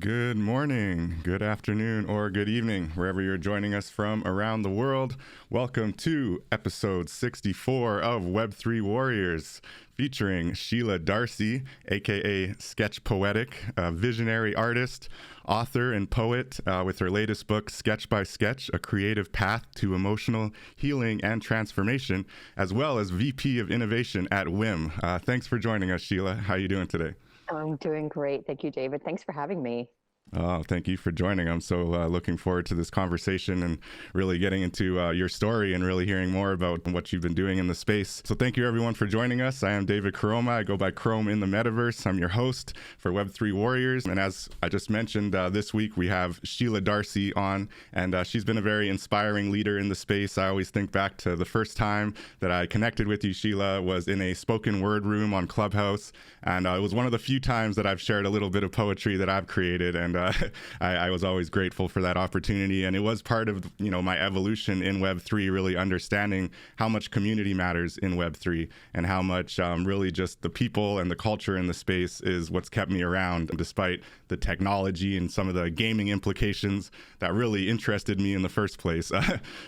Good morning, good afternoon, or good evening, wherever you're joining us from around the world. Welcome to episode 64 of Web3 Warriors, featuring Sheila Darcey, aka SketchPoetic, a visionary artist, author, and poet with her latest book, Sketch by Sketch, A Creative Path to Emotional Healing and Transformation, as well as VP of Innovation at WHIM. Thanks for joining us, Sheila. How are you doing today? I'm doing great. Thank you, David. Thanks for having me. Oh, thank you for joining. I'm so looking forward to this conversation and really getting into your story and really hearing more about what you've been doing in the space. So thank you everyone for joining us. I am David Krome. I go by Krome in the metaverse. I'm your host for Web3 Warriors. And as I just mentioned, this week we have Sheila Darcey on, and she's been a very inspiring leader in the space. I always think back to the first time that I connected with you, Sheila, was in a spoken word room on Clubhouse. And it was one of the few times that I've shared a little bit of poetry that I've created. And I was always grateful for that opportunity, and it was part of my evolution in Web3, really understanding how much community matters in Web3 and how much really just the people and the culture in the space is what's kept me around, despite the technology and some of the gaming implications that really interested me in the first place.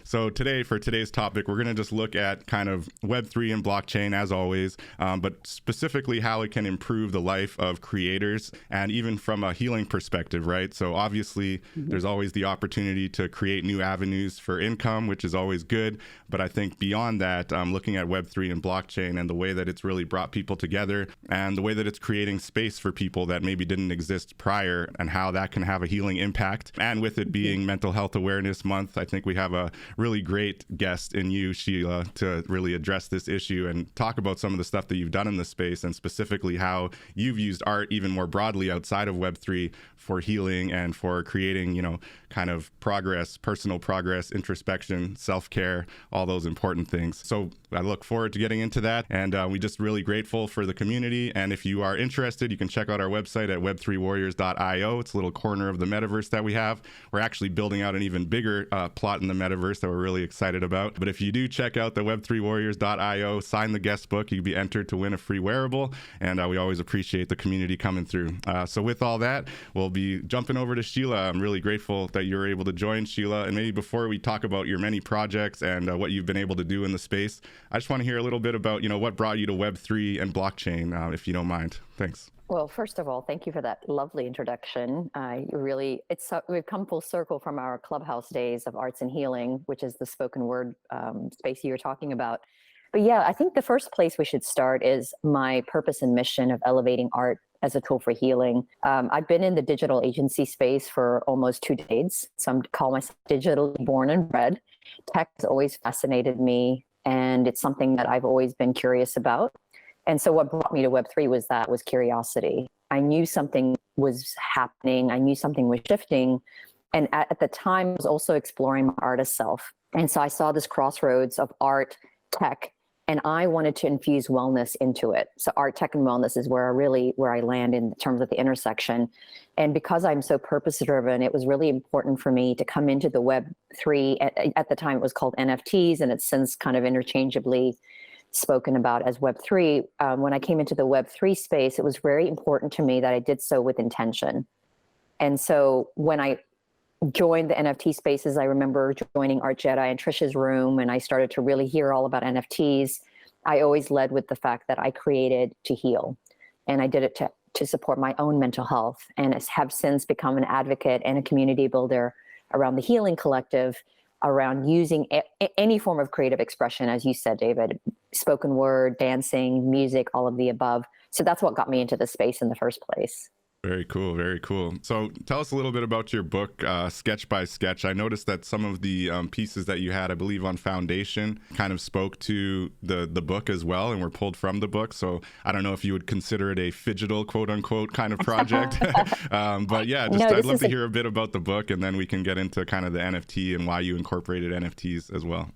So today, for today's topic, we're going to just look at kind of Web3 and blockchain as always, but specifically how it can improve the life of creators and even from a healing perspective, right? So obviously there's always the opportunity to create new avenues for income, which is always good. But I think beyond that, looking at Web3 and blockchain and the way that it's really brought people together and the way that it's creating space for people that maybe didn't exist prior and how that can have a healing impact. And with it being Mental Health Awareness Month, I think we have a really great guest in you, Sheila, to really address this issue and talk about some of the stuff that you've done in the space and specifically how you've used art even more broadly outside of Web3 for healing and for creating, kind of progress, personal progress, introspection, self-care, all those important things. So I look forward to getting into that. And we're just really grateful for the community. And if you are interested, you can check out our website at web3warriors.io. It's a little corner of the metaverse that we have. We're actually building out an even bigger plot in the metaverse that we're really excited about. But if you do check out the web3warriors.io, sign the guest book, you can be entered to win a free wearable. And we always appreciate the community coming through. So with all that, we'll be jumping over to Sheila. I'm really grateful that you're able to join, Sheila. And maybe before we talk about your many projects and what you've been able to do in the space, I just want to hear a little bit about, what brought you to Web3 and blockchain, if you don't mind. Thanks. Well, first of all, thank you for that lovely introduction. We've come full circle from our Clubhouse days of arts and healing, which is the spoken word space you were talking about. But yeah, I think the first place we should start is my purpose and mission of elevating art as a tool for healing. I've been in the digital agency space for almost 2 decades. Some call myself digitally born and bred. Tech has always fascinated me, and it's something that I've always been curious about. And so what brought me to Web3 was curiosity. I knew something was happening. I knew something was shifting. And at the time, I was also exploring my artist self. And so I saw this crossroads of art, tech, and I wanted to infuse wellness into it. So art, tech, and wellness is where I land in terms of the intersection. And because I'm so purpose driven, it was really important for me to come into the Web3. At the time, it was called NFTs, and it's since kind of interchangeably spoken about as Web3. When I came into the Web3 space, it was very important to me that I did so with intention. And so when I joined the NFT spaces, I remember joining Art Jedi and Trisha's room, and I started to really hear all about NFTs. I always led with the fact that I created to heal, and I did it to support my own mental health, and have since become an advocate and a community builder around the Healing Collective, around using any form of creative expression, as you said, David, spoken word, dancing, music, all of the above. So that's what got me into the space in the first place. Very cool. Very cool. So tell us a little bit about your book, Sketch by Sketch. I noticed that some of the pieces that you had, I believe, on Foundation kind of spoke to the book as well and were pulled from the book. So I don't know if you would consider it a phygital, quote unquote, kind of project. But yeah, I'd love to hear a bit about the book, and then we can get into kind of the NFT and why you incorporated NFTs as well.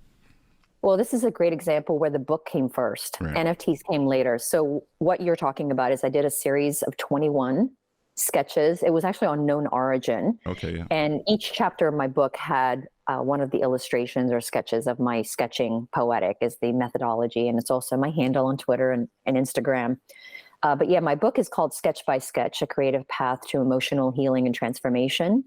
Well, this is a great example where the book came first. Right. NFTs came later. So what you're talking about is I did a series of 21 sketches. It was actually on known origin. Okay. Yeah. And each chapter of my book had one of the illustrations or sketches of my sketching poetic is the methodology. And it's also my handle on Twitter and Instagram. But yeah, my book is called Sketch by Sketch, A Creative Path to Emotional Healing and Transformation.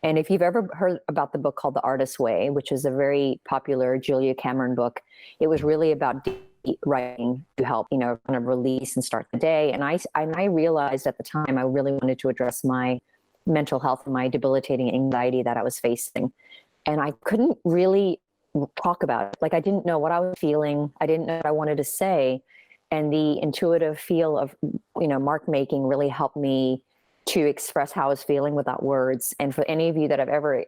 And if you've ever heard about the book called The Artist's Way, which is a very popular Julia Cameron book, it was really about deep writing to help, kind of release and start the day. And I realized at the time I really wanted to address my mental health and my debilitating anxiety that I was facing. And I couldn't really talk about it. Like, I didn't know what I was feeling. I didn't know what I wanted to say. And the intuitive feel of, mark making really helped me to express how I was feeling without words. And for any of you that have ever,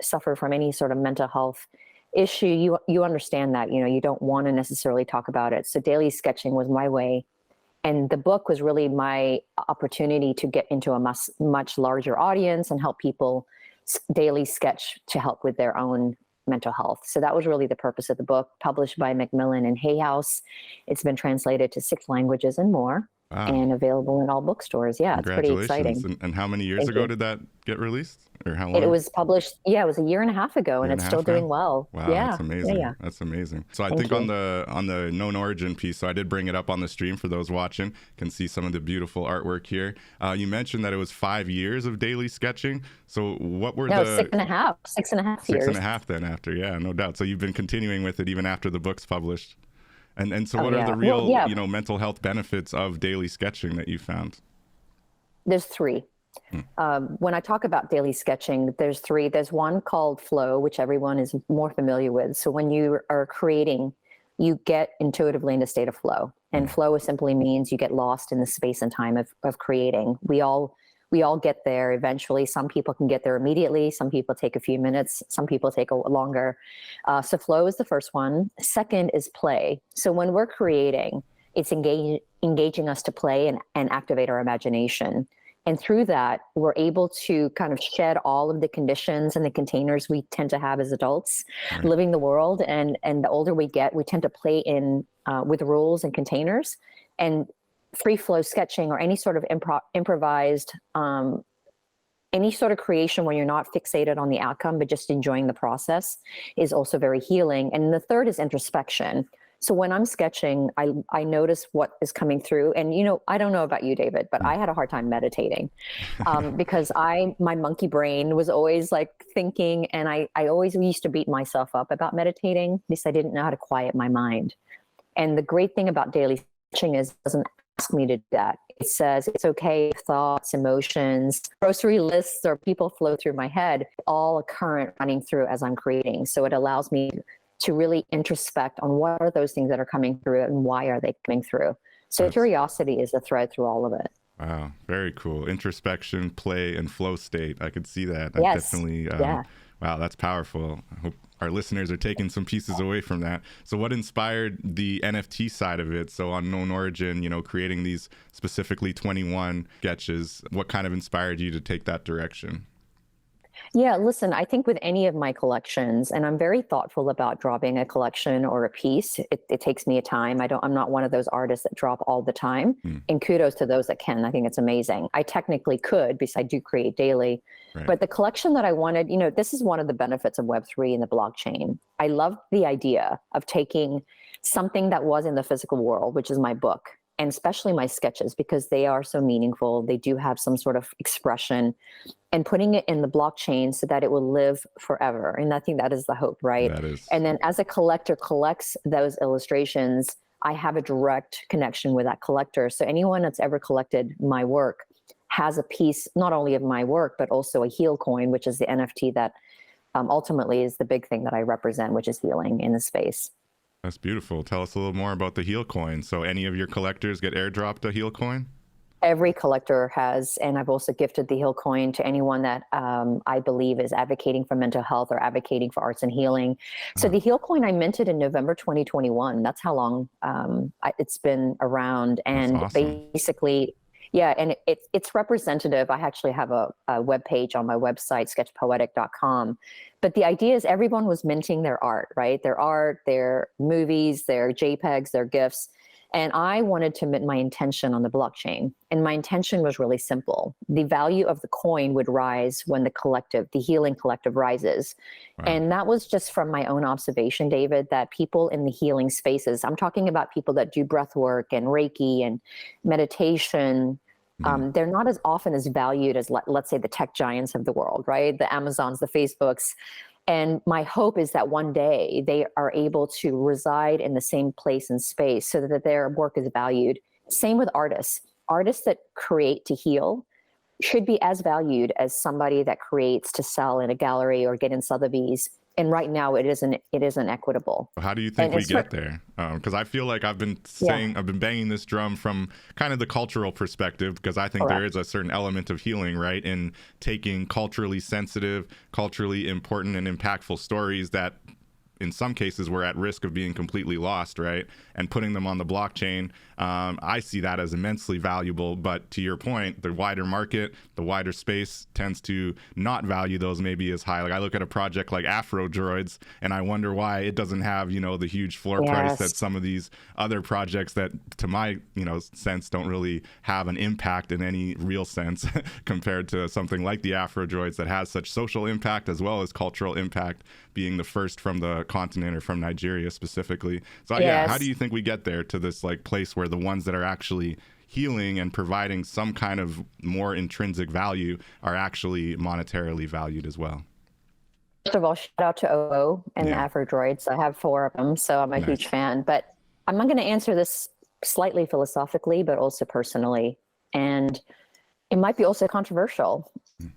suffered from any sort of mental health issue, you understand that, you don't want to necessarily talk about it. So daily sketching was my way. And the book was really my opportunity to get into a much larger audience and help people daily sketch to help with their own mental health. So that was really the purpose of the book, published by Macmillan and Hay House. It's been translated to 6 languages and more. Wow. And available in all bookstores. Yeah, it's pretty exciting. And how many years ago did that get released? Or how long? It was published, it was a year and a half ago, and it's still doing well. Wow, yeah, that's amazing. Yeah. That's amazing. So I think on the known origin piece, so I did bring it up on the stream for those watching, can see some of the beautiful artwork here. You mentioned that it was 5 years of daily sketching. So what were the 6.5 years. 6.5 then after, yeah, no doubt. So you've been continuing with it even after the book's published. And so what are the real, mental health benefits of daily sketching that you found? There's 3. When I talk about daily sketching, there's 3. There's one called flow, which everyone is more familiar with. So when you are creating, you get intuitively in a state of flow. And flow simply means you get lost in the space and time of creating. We all get there eventually. Some people can get there immediately. Some people take a few minutes. Some people take longer. So flow is the first one. Second is play. So when we're creating, it's engaging us to play and activate our imagination. And through that, we're able to kind of shed all of the conditions and the containers we tend to have as adults living the world. And the older we get, we tend to play in with rules and containers. And free flow sketching or any sort of improvised, any sort of creation where you're not fixated on the outcome, but just enjoying the process is also very healing. And the third is introspection. So when I'm sketching, I notice what is coming through. And, I don't know about you, David, but I had a hard time meditating because my monkey brain was always like thinking, and I always used to beat myself up about meditating because I didn't know how to quiet my mind. And the great thing about daily sketching is it doesn't ask me to do that. It says it's okay if thoughts, emotions, grocery lists, or people flow through my head, all a current running through as I'm creating. So it allows me to really introspect on what are those things that are coming through and why are they coming through. So curiosity is the thread through all of it. Wow, very cool. Introspection, play, and flow state. I could see that. Yes. Definitely. Wow, that's powerful. I hope our listeners are taking some pieces away from that. So what inspired the NFT side of it? So on Known Origin, creating these specifically 21 sketches, what kind of inspired you to take that direction? Yeah, listen, I think with any of my collections, and I'm very thoughtful about dropping a collection or a piece. It takes me a time. I'm not one of those artists that drop all the time. And kudos to those that can. I think it's amazing. I technically could because I do create daily. Right. But the collection that I wanted, this is one of the benefits of Web3 and the blockchain. I love the idea of taking something that was in the physical world, which is my book, and especially my sketches, because they are so meaningful. They do have some sort of expression, and putting it in the blockchain so that it will live forever. And I think that is the hope, right? That is. And then as a collector collects those illustrations, I have a direct connection with that collector. So anyone that's ever collected my work has a piece, not only of my work, but also a heal coin, which is the NFT that ultimately is the big thing that I represent, which is healing in the space. That's beautiful. Tell us a little more about the heal coin. So any of your collectors get airdropped a heal coin? Every collector has, and I've also gifted the heal coin to anyone that I believe is advocating for mental health or advocating for arts and healing. So the heal coin I minted in November 2021. That's how long it's been around. And awesome. Basically, yeah, and it's representative. I actually have a web page on my website, sketchpoetic.com. But the idea is everyone was minting their art, right? Their art, their movies, their JPEGs, their GIFs. And I wanted to mint my intention on the blockchain. And my intention was really simple. The value of the coin would rise when the healing collective rises. Wow. And that was just from my own observation, David, that people in the healing spaces, I'm talking about people that do breath work and Reiki and meditation, they're not as often as valued as, let's say, the tech giants of the world, right? The Amazons, the Facebooks. And my hope is that one day they are able to reside in the same place and space so that their work is valued. Same with artists. Artists that create to heal should be as valued as somebody that creates to sell in a gallery or get in Sotheby's. And right now it isn't equitable. How do you think we get there? Because I feel like I've been banging this drum from kind of the cultural perspective, because I think there is a certain element of healing, right, in taking culturally sensitive, culturally important and impactful stories that in some cases we're at risk of being completely lost, right, and putting them on the blockchain. I see that as immensely valuable, but to your point, the wider market, the wider space tends to not value those maybe as high. Like I look at a project like Afro Droids and I wonder why it doesn't have, the huge floor price that some of these other projects that to my, sense don't really have an impact in any real sense compared to something like the Afro Droids that has such social impact as well as cultural impact, being the first from the continent or from Nigeria specifically. So how do you think we get there to this like place where the ones that are actually healing and providing some kind of more intrinsic value are actually monetarily valued as well? First of all, shout out to OO and the Afro Droids. I have 4 of them, so I'm a huge fan. But I'm going to answer this slightly philosophically, but also personally. And it might be also controversial.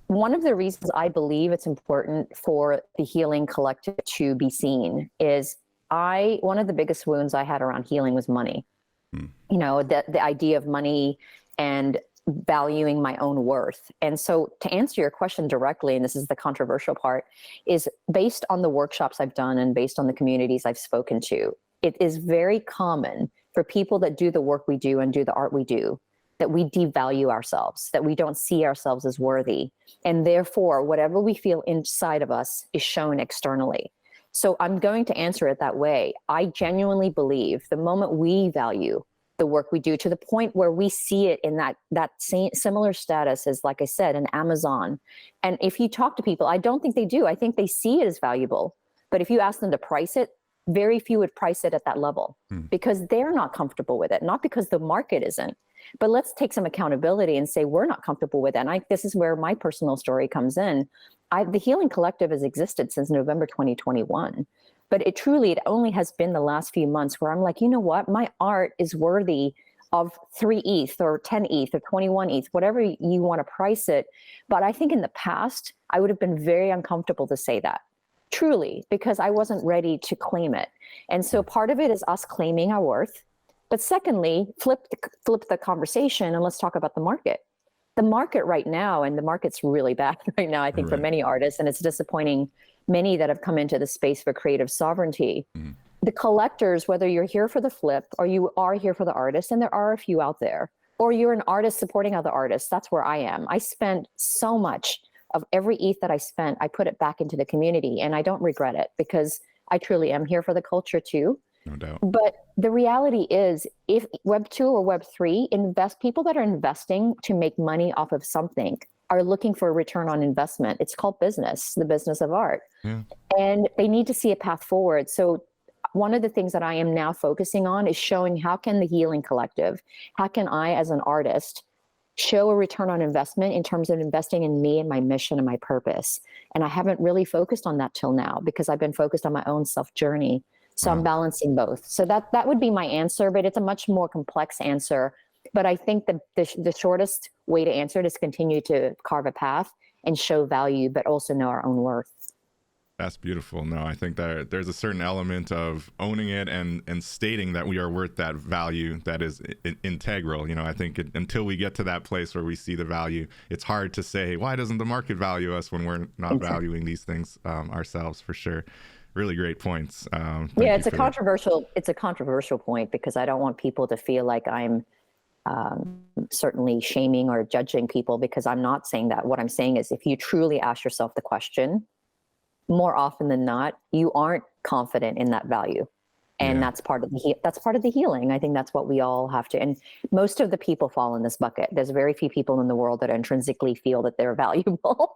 One of the reasons I believe it's important for the healing collective to be seen is one of the biggest wounds I had around healing was money. The idea of money and valuing my own worth. And so to answer your question directly, and this is the controversial part, is based on the workshops I've done and based on the communities I've spoken to, it is very common for people that do the work we do and do the art we do, that we devalue ourselves, that we don't see ourselves as worthy. And therefore, whatever we feel inside of us is shown externally. So I'm going to answer it that way. I genuinely believe the moment we value the work we do to the point where we see it in that same similar status as, like I said, an Amazon. And if you talk to people, I don't think they do. I think they see it as valuable. But if you ask them to price it, very few would price it at that level because they're not comfortable with it, not because the market isn't. But let's take some accountability and say we're not comfortable with it. And this is where my personal story comes in. The Healing Collective has existed since November 2021. But it only has been the last few months where I'm like, you know what? My art is worthy of 3 ETH or 10 ETH or 21 ETH, whatever you want to price it. But I think in the past, I would have been very uncomfortable to say that, truly, because I wasn't ready to claim it. And so part of it is us claiming our worth. But secondly, flip the conversation and let's talk about the market. The market right now, and the market's really bad right now, I think, for many artists, and it's disappointing many that have come into the space for creative sovereignty. The collectors, whether you're here for the flip or you are here for the artist, and there are a few out there, or you're an artist supporting other artists, that's where I am. I spent so much of every ETH that I spent, I put it back into the community, and I don't regret it because I truly am here for the culture too. No doubt. But the reality is, if Web2 or Web3 people that are investing to make money off of something are looking for a return on investment. It's called business, the business of art. And they need to see a path forward. So one of the things that I am now focusing on is showing how can the Healing Collective, how can I as an artist show a return on investment in terms of investing in me and my mission and my purpose. And I haven't really focused on that till now because I've been focused on my own self journey. So I'm balancing both. So that would be my answer, but it's a much more complex answer. But I think the shortest way to answer it is continue to carve a path and show value, but also know our own worth. That's beautiful. No, I think that there's a certain element of owning it and stating that we are worth that value that is integral. I think until we get to that place where we see the value, it's hard to say, why doesn't the market value us when we're not valuing these things ourselves, for sure. Really great points. It's a controversial point because I don't want people to feel like I'm certainly shaming or judging people, because I'm not saying that. What I'm saying is, if you truly ask yourself the question, more often than not, you aren't confident in that value. And Yeah. that's part of the healing. I think that's what we all have to. And most of the people fall in this bucket. There's very few people in the world that intrinsically feel that they're valuable.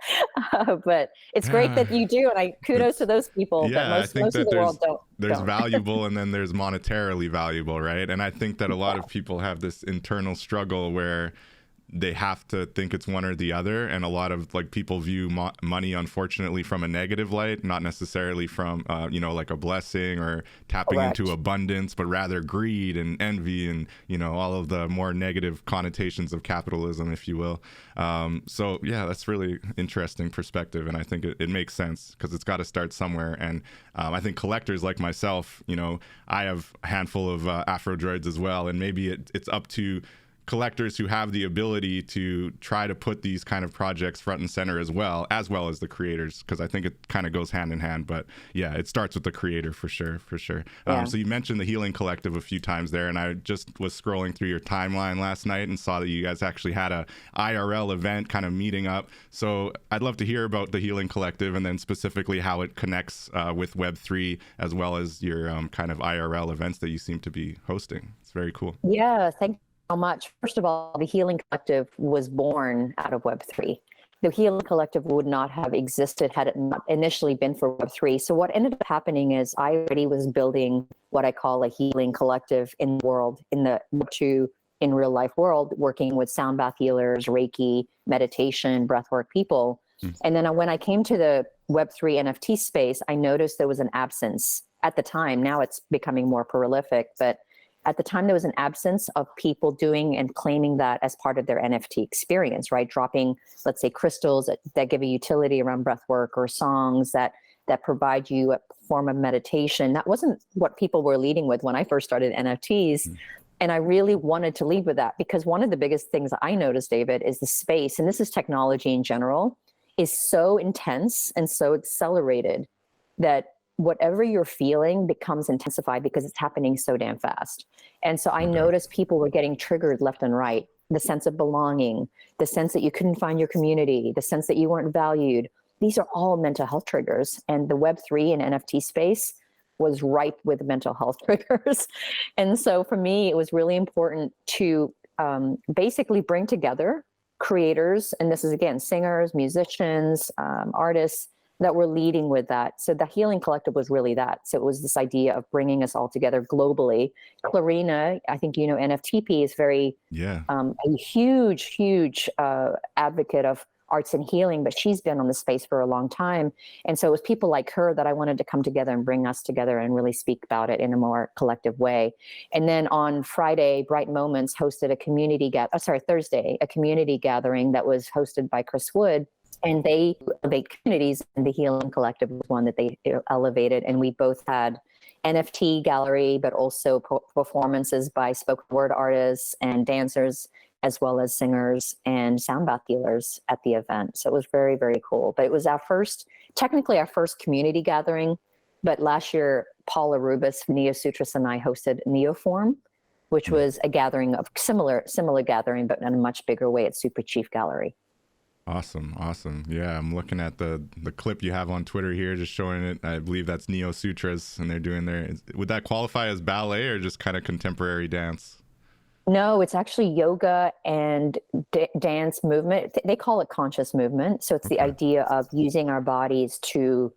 But it's great that you do, and I kudos to those people. But Yeah, I think most of that the world there's don't. valuable and then there's monetarily valuable, right? And I think that a lot of people have this internal struggle where they have to think it's one or the other, and a lot of like people view money, unfortunately, from a negative light, not necessarily from like a blessing or tapping Correct. into abundance, but rather greed and envy and all of the more negative connotations of capitalism, if you will. So yeah, that's really interesting perspective, and I think it makes sense because it's got to start somewhere. And I think collectors like myself, I have a handful of Afro droids as well, and maybe it's up to collectors who have the ability to try to put these kind of projects front and center as well as the creators, because I think it kind of goes hand in hand. But yeah, it starts with the creator for sure. Yeah. So you mentioned the Healing Collective a few times there, and I just was scrolling through your timeline last night and saw that you guys actually had a IRL event kind of meeting up. So I'd love to hear about the Healing Collective, and then specifically how it connects with Web3, as well as your kind of IRL events that you seem to be hosting. It's very cool. Yeah, thank you so much. First of all, the Healing Collective was born out of Web3. The Healing Collective would not have existed had it not initially been for Web3. So what ended up happening is I already was building what I call a healing collective in the world, in the Web2, in real life world, working with sound bath healers, Reiki, meditation, breathwork people. And then when I came to the Web3 NFT space, I noticed there was an absence at the time. Now it's becoming more prolific, but at the time, there was an absence of people doing and claiming that as part of their NFT experience, right? Dropping, let's say, crystals that give a utility around breath work, or songs that provide you a form of meditation. That wasn't what people were leading with when I first started NFTs. And I really wanted to lead with that, because one of the biggest things I noticed, David, is the space, and this is technology in general, is so intense and so accelerated that whatever you're feeling becomes intensified because it's happening so damn fast. And so I noticed people were getting triggered left and right. The sense of belonging, the sense that you couldn't find your community, the sense that you weren't valued. These are all mental health triggers. And the Web3 and NFT space was ripe with mental health triggers. And so for me, it was really important to basically bring together creators, and this is again, singers, musicians, artists, that were leading with that. So the Healing Collective was really that. So it was this idea of bringing us all together globally. Clarina, I think NFTP is very a huge advocate of arts and healing, but she's been on the space for a long time. And so it was people like her that I wanted to come together and bring us together and really speak about it in a more collective way. And then on Friday, Bright Moments hosted Thursday, a community gathering that was hosted by Chris Wood. And they elevate communities, and the Healing Collective was one that they elevated. And we both had NFT gallery, but also performances by spoken word artists and dancers, as well as singers and sound bath healers at the event. So it was very, very cool. But it was technically our first community gathering. But last year, Paula Rubis, Neo Sutras, and I hosted Neoform, which was a gathering of similar gathering, but in a much bigger way at Super Chief Gallery. Awesome. Yeah, I'm looking at the clip you have on Twitter here, just showing it. I believe that's Neo Sutras, and they're doing would that qualify as ballet or just kind of contemporary dance? No, it's actually yoga and dance movement. They call it conscious movement. So it's the idea of using our bodies to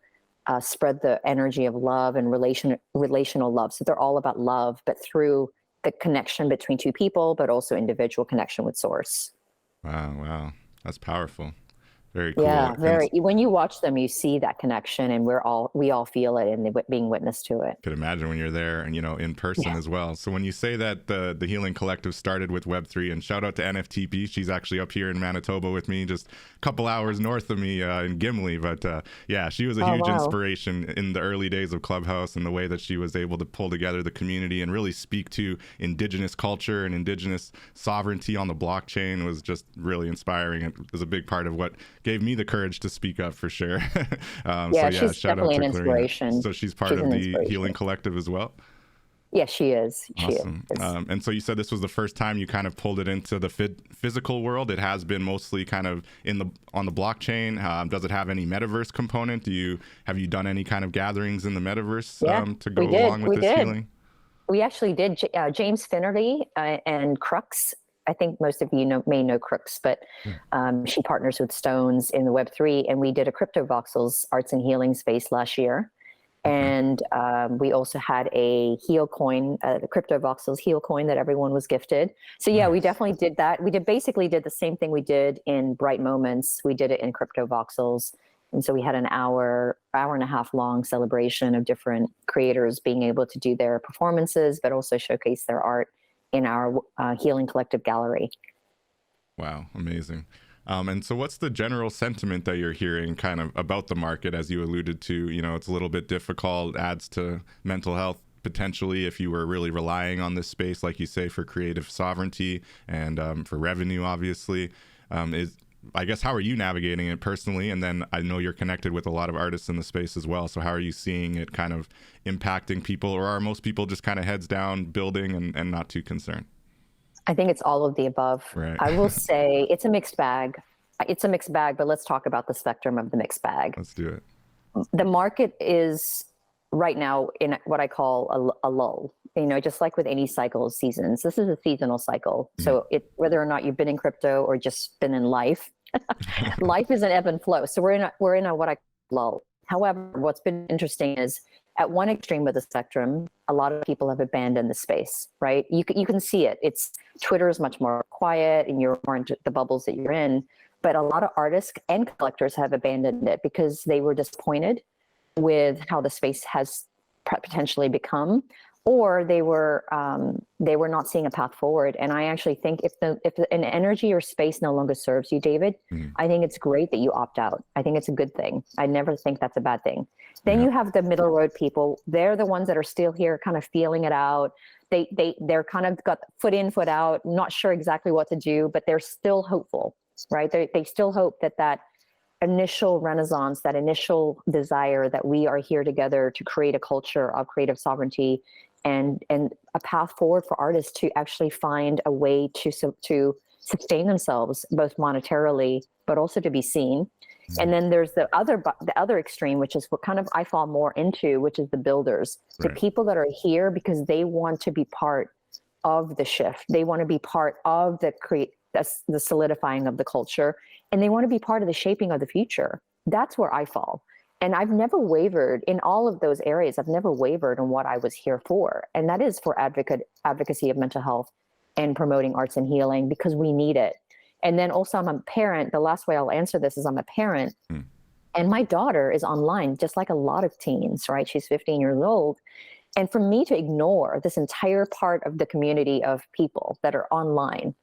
spread the energy of love and relational love. So they're all about love, but through the connection between two people, but also individual connection with source. Wow. That's powerful. Very cool. Yeah, when you watch them, you see that connection, and we all feel it and being witness to it. Could imagine when you're there and, in person as well. So when you say that the Healing Collective started with Web3, and shout out to NFTP, she's actually up here in Manitoba with me, just a couple hours north of me in Gimli. But yeah, she was a huge inspiration in the early days of Clubhouse, and the way that she was able to pull together the community and really speak to Indigenous culture and Indigenous sovereignty on the blockchain was just really inspiring. It was a big part of what gave me the courage to speak up, for sure. She's definitely an inspiration. So she's part of the Healing Collective as well? Yes, she is. Awesome. And so you said this was the first time you kind of pulled it into the physical world. It has been mostly kind of on the blockchain. Does it have any metaverse component? Have you done any kind of gatherings in the metaverse to go along with this healing? We actually did. James Finnerty and Crux. I think most of you may know Crux, but she partners with Stones in the Web3, and we did a Crypto Voxels Arts and Healing space last year. And we also had a heal coin, the Crypto Voxels heal coin that everyone was gifted. So yeah, we definitely did that. We basically did the same thing we did in Bright Moments. We did it in Crypto Voxels. And so we had an hour and a half long celebration of different creators being able to do their performances, but also showcase their art in our Healing Collective gallery. Wow, amazing. And so what's the general sentiment that you're hearing kind of about the market? As you alluded to, you know, it's a little bit difficult, adds to mental health potentially if you were really relying on this space, like you say, for creative sovereignty and for revenue, obviously. I guess, how are you navigating it personally? And then I know you're connected with a lot of artists in the space as well. So how are you seeing it kind of impacting people, or are most people just kind of heads down building and not too concerned? I think it's all of the above. Right. I will say it's a mixed bag. It's a mixed bag, but let's talk about the spectrum of the mixed bag. Let's do it. The market is right now in what I call a lull. You know, just like with any cycle of seasons, this is a seasonal cycle. So whether or not you've been in crypto or just been in life, life is an ebb and flow. So we're in a what I call lull. However, what's been interesting is at one extreme of the spectrum, a lot of people have abandoned the space, right? You can see it. Twitter is much more quiet and you're more into the bubbles that you're in. But a lot of artists and collectors have abandoned it because they were disappointed with how the space has potentially become, or they were not seeing a path forward. And I actually think if an energy or space no longer serves you, David, I think it's great that you opt out. I think it's a good thing. I never think that's a bad thing. Then you have the middle road people. They're the ones that are still here, kind of feeling it out. They're kind of got foot in, foot out, not sure exactly what to do, but they're still hopeful, right? They still hope that initial renaissance, that initial desire that we are here together to create a culture of creative sovereignty and a path forward for artists to actually find a way to sustain themselves, both monetarily, but also to be seen. And then there's the other extreme, which is what kind of I fall more into, which is the builders, the people that are here because they want to be part of the shift. They want to be part of the solidifying of the culture, and they want to be part of the shaping of the future. That's where I fall. And I've never wavered in all of those areas. I've never wavered on what I was here for. And that is for advocacy of mental health and promoting arts and healing, because we need it. And then also I'm a parent. The last way I'll answer this is I'm a parent. And my daughter is online, just like a lot of teens, right? She's 15 years old. And for me to ignore this entire part of the community of people that are online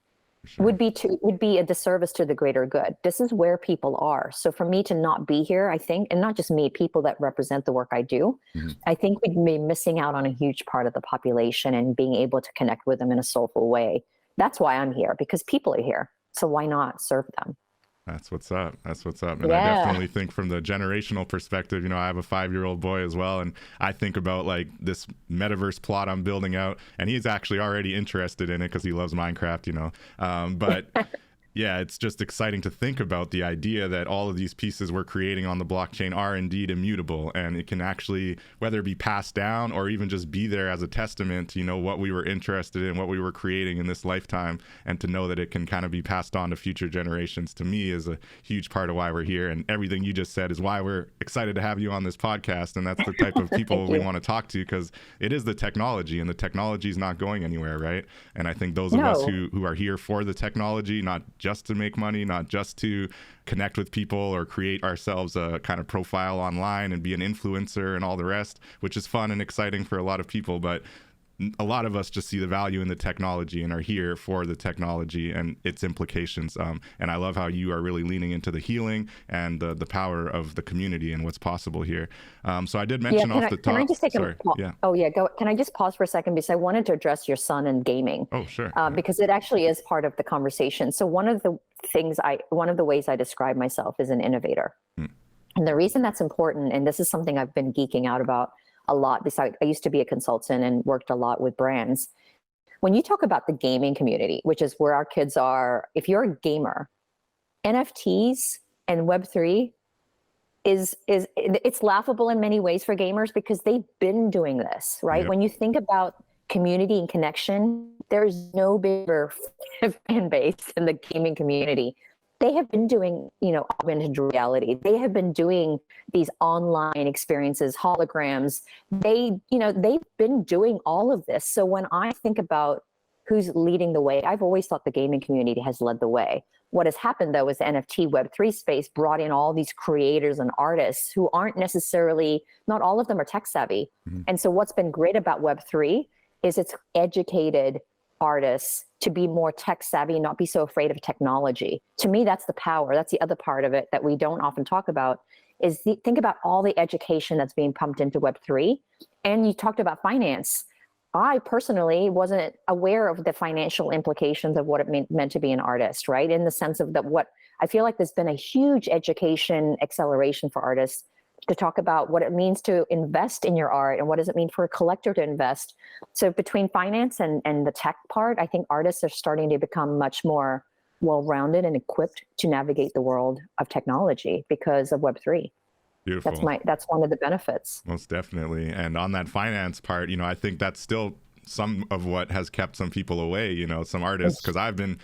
would be a disservice to the greater good. This is where people are. So for me to not be here, I think, and not just me, people that represent the work I do, I think we'd be missing out on a huge part of the population and being able to connect with them in a soulful way. That's why I'm here, because people are here. So why not serve them? That's what's up. That's what's up. And I definitely think from the generational perspective, you know, I have a 5-year-old boy as well. And I think about like this metaverse plot I'm building out, and he's actually already interested in it because he loves Minecraft, you know. But yeah, it's just exciting to think about the idea that all of these pieces we're creating on the blockchain are indeed immutable, and it can actually, whether it be passed down or even just be there as a testament to, you know, what we were interested in, what we were creating in this lifetime, and to know that it can kind of be passed on to future generations, to me is a huge part of why we're here. And everything you just said is why we're excited to have you on this podcast. And that's the type of people we want to talk to, because it is the technology, and the technology is not going anywhere, right? And I think those of us who are here for the technology, not just to make money, not just to connect with people or create ourselves a kind of profile online and be an influencer and all the rest, which is fun and exciting for a lot of people. But a lot of us just see the value in the technology and are here for the technology and its implications. And I love how you are really leaning into the healing and the power of the community and what's possible here. So I did mention off the top. Can I just take a go. Can I just pause for a second, because I wanted to address your son and gaming. Oh, sure. Because it actually is part of the conversation. So one of the ways I describe myself is an innovator. And the reason that's important, and this is something I've been geeking out about a lot, besides I used to be a consultant and worked a lot with brands. When you talk about the gaming community, which is where our kids are, if you're a gamer, NFTs and Web3 it's laughable in many ways for gamers because they've been doing this, right? When you think about community and connection, there's no bigger fan base in the gaming community. They have been doing, augmented reality. They have been doing these online experiences, holograms. They've been doing all of this. So when I think about who's leading the way, I've always thought the gaming community has led the way. What has happened, though, is the NFT Web3 space brought in all these creators and artists who aren't necessarily, not all of them are tech savvy. Mm-hmm. And so what's been great about Web3 is it's educated artists to be more tech savvy, not be so afraid of technology. To me, that's the power. That's the other part of it that we don't often talk about, is think about all the education that's being pumped into Web3. And you talked about finance. I personally wasn't aware of the financial implications of what it meant to be an artist, right? In the sense of that, what I feel like there's been a huge education acceleration for artists to talk about what it means to invest in your art and what does it mean for a collector to invest. So between finance and the tech part, I think artists are starting to become much more well-rounded and equipped to navigate the world of technology because of Web3. Beautiful. That's one of the benefits. Most definitely. And on that finance part, I think that's still some of what has kept some people away, some artists, because I've been,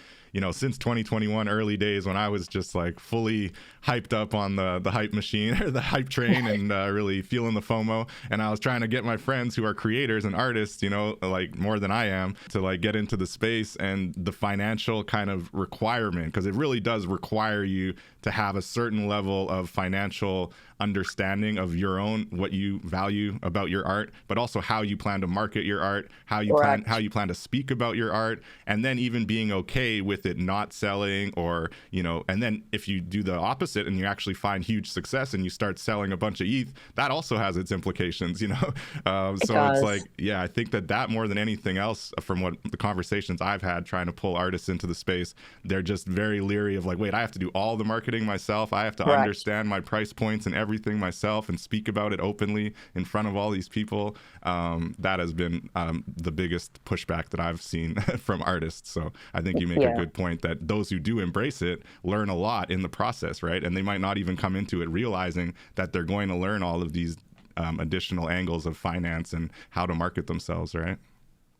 since 2021 early days when I was just like fully hyped up on the hype machine or the hype train and really feeling the FOMO. And I was trying to get my friends who are creators and artists, like more than I am, to like get into the space, and the financial kind of requirement, because it really does require you to have a certain level of financial understanding of your own, what you value about your art, but also how you plan to market your art, how you plan to speak about your art, and then even being okay with it not selling, or and then if you do the opposite and you actually find huge success and you start selling a bunch of ETH, that also has its implications, It's like, yeah, I think that more than anything else, from what the conversations I've had trying to pull artists into the space, they're just very leery of like, wait, I have to do all the marketing myself, I have to understand my price points and everything myself and speak about it openly in front of all these people. That has been the biggest pushback that I've seen from artists. So I think you make a good point that those who do embrace it learn a lot in the process, right? And they might not even come into it realizing that they're going to learn all of these additional angles of finance and how to market themselves, right?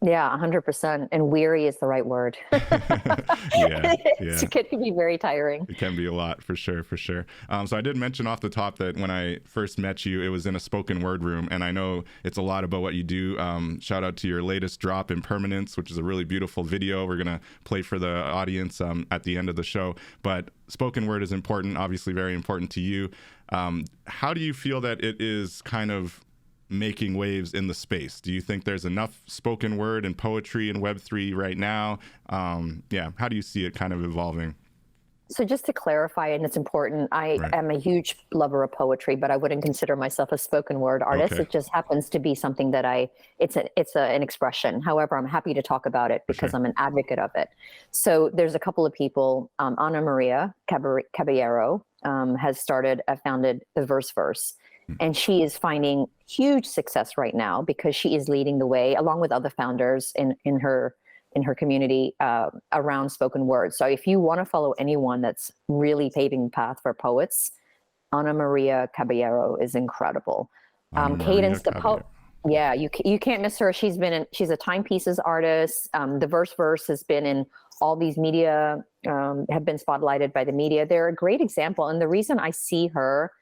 Yeah, 100%. And weary is the right word. It can be very tiring. It can be a lot, for sure. So I did mention off the top that when I first met you, it was in a spoken word room. And I know it's a lot about what you do. Shout out to your latest drop, Impermanence, which is a really beautiful video. We're going to play for the audience at the end of the show. But spoken word is important, obviously very important to you. How do you feel that it is kind of making waves in the space? Do you think there's enough spoken word and poetry in Web3 right now? How do you see it kind of evolving? So just to clarify, and it's important, I am a huge lover of poetry, but I wouldn't consider myself a spoken word artist. Okay. It just happens to be something that it's an expression. However, I'm happy to talk about it because I'm an advocate of it. So there's a couple of people, Ana Maria Caballero has founded the Verse. And she is finding huge success right now because she is leading the way, along with other founders in her community around spoken word. So if you want to follow anyone that's really paving the path for poets, Ana Maria Caballero is incredible. Cadence the poet. Yeah, you can't miss her. She's a timepieces artist. The Verse has been in all these media, have been spotlighted by the media. They're a great example. And the reason I see her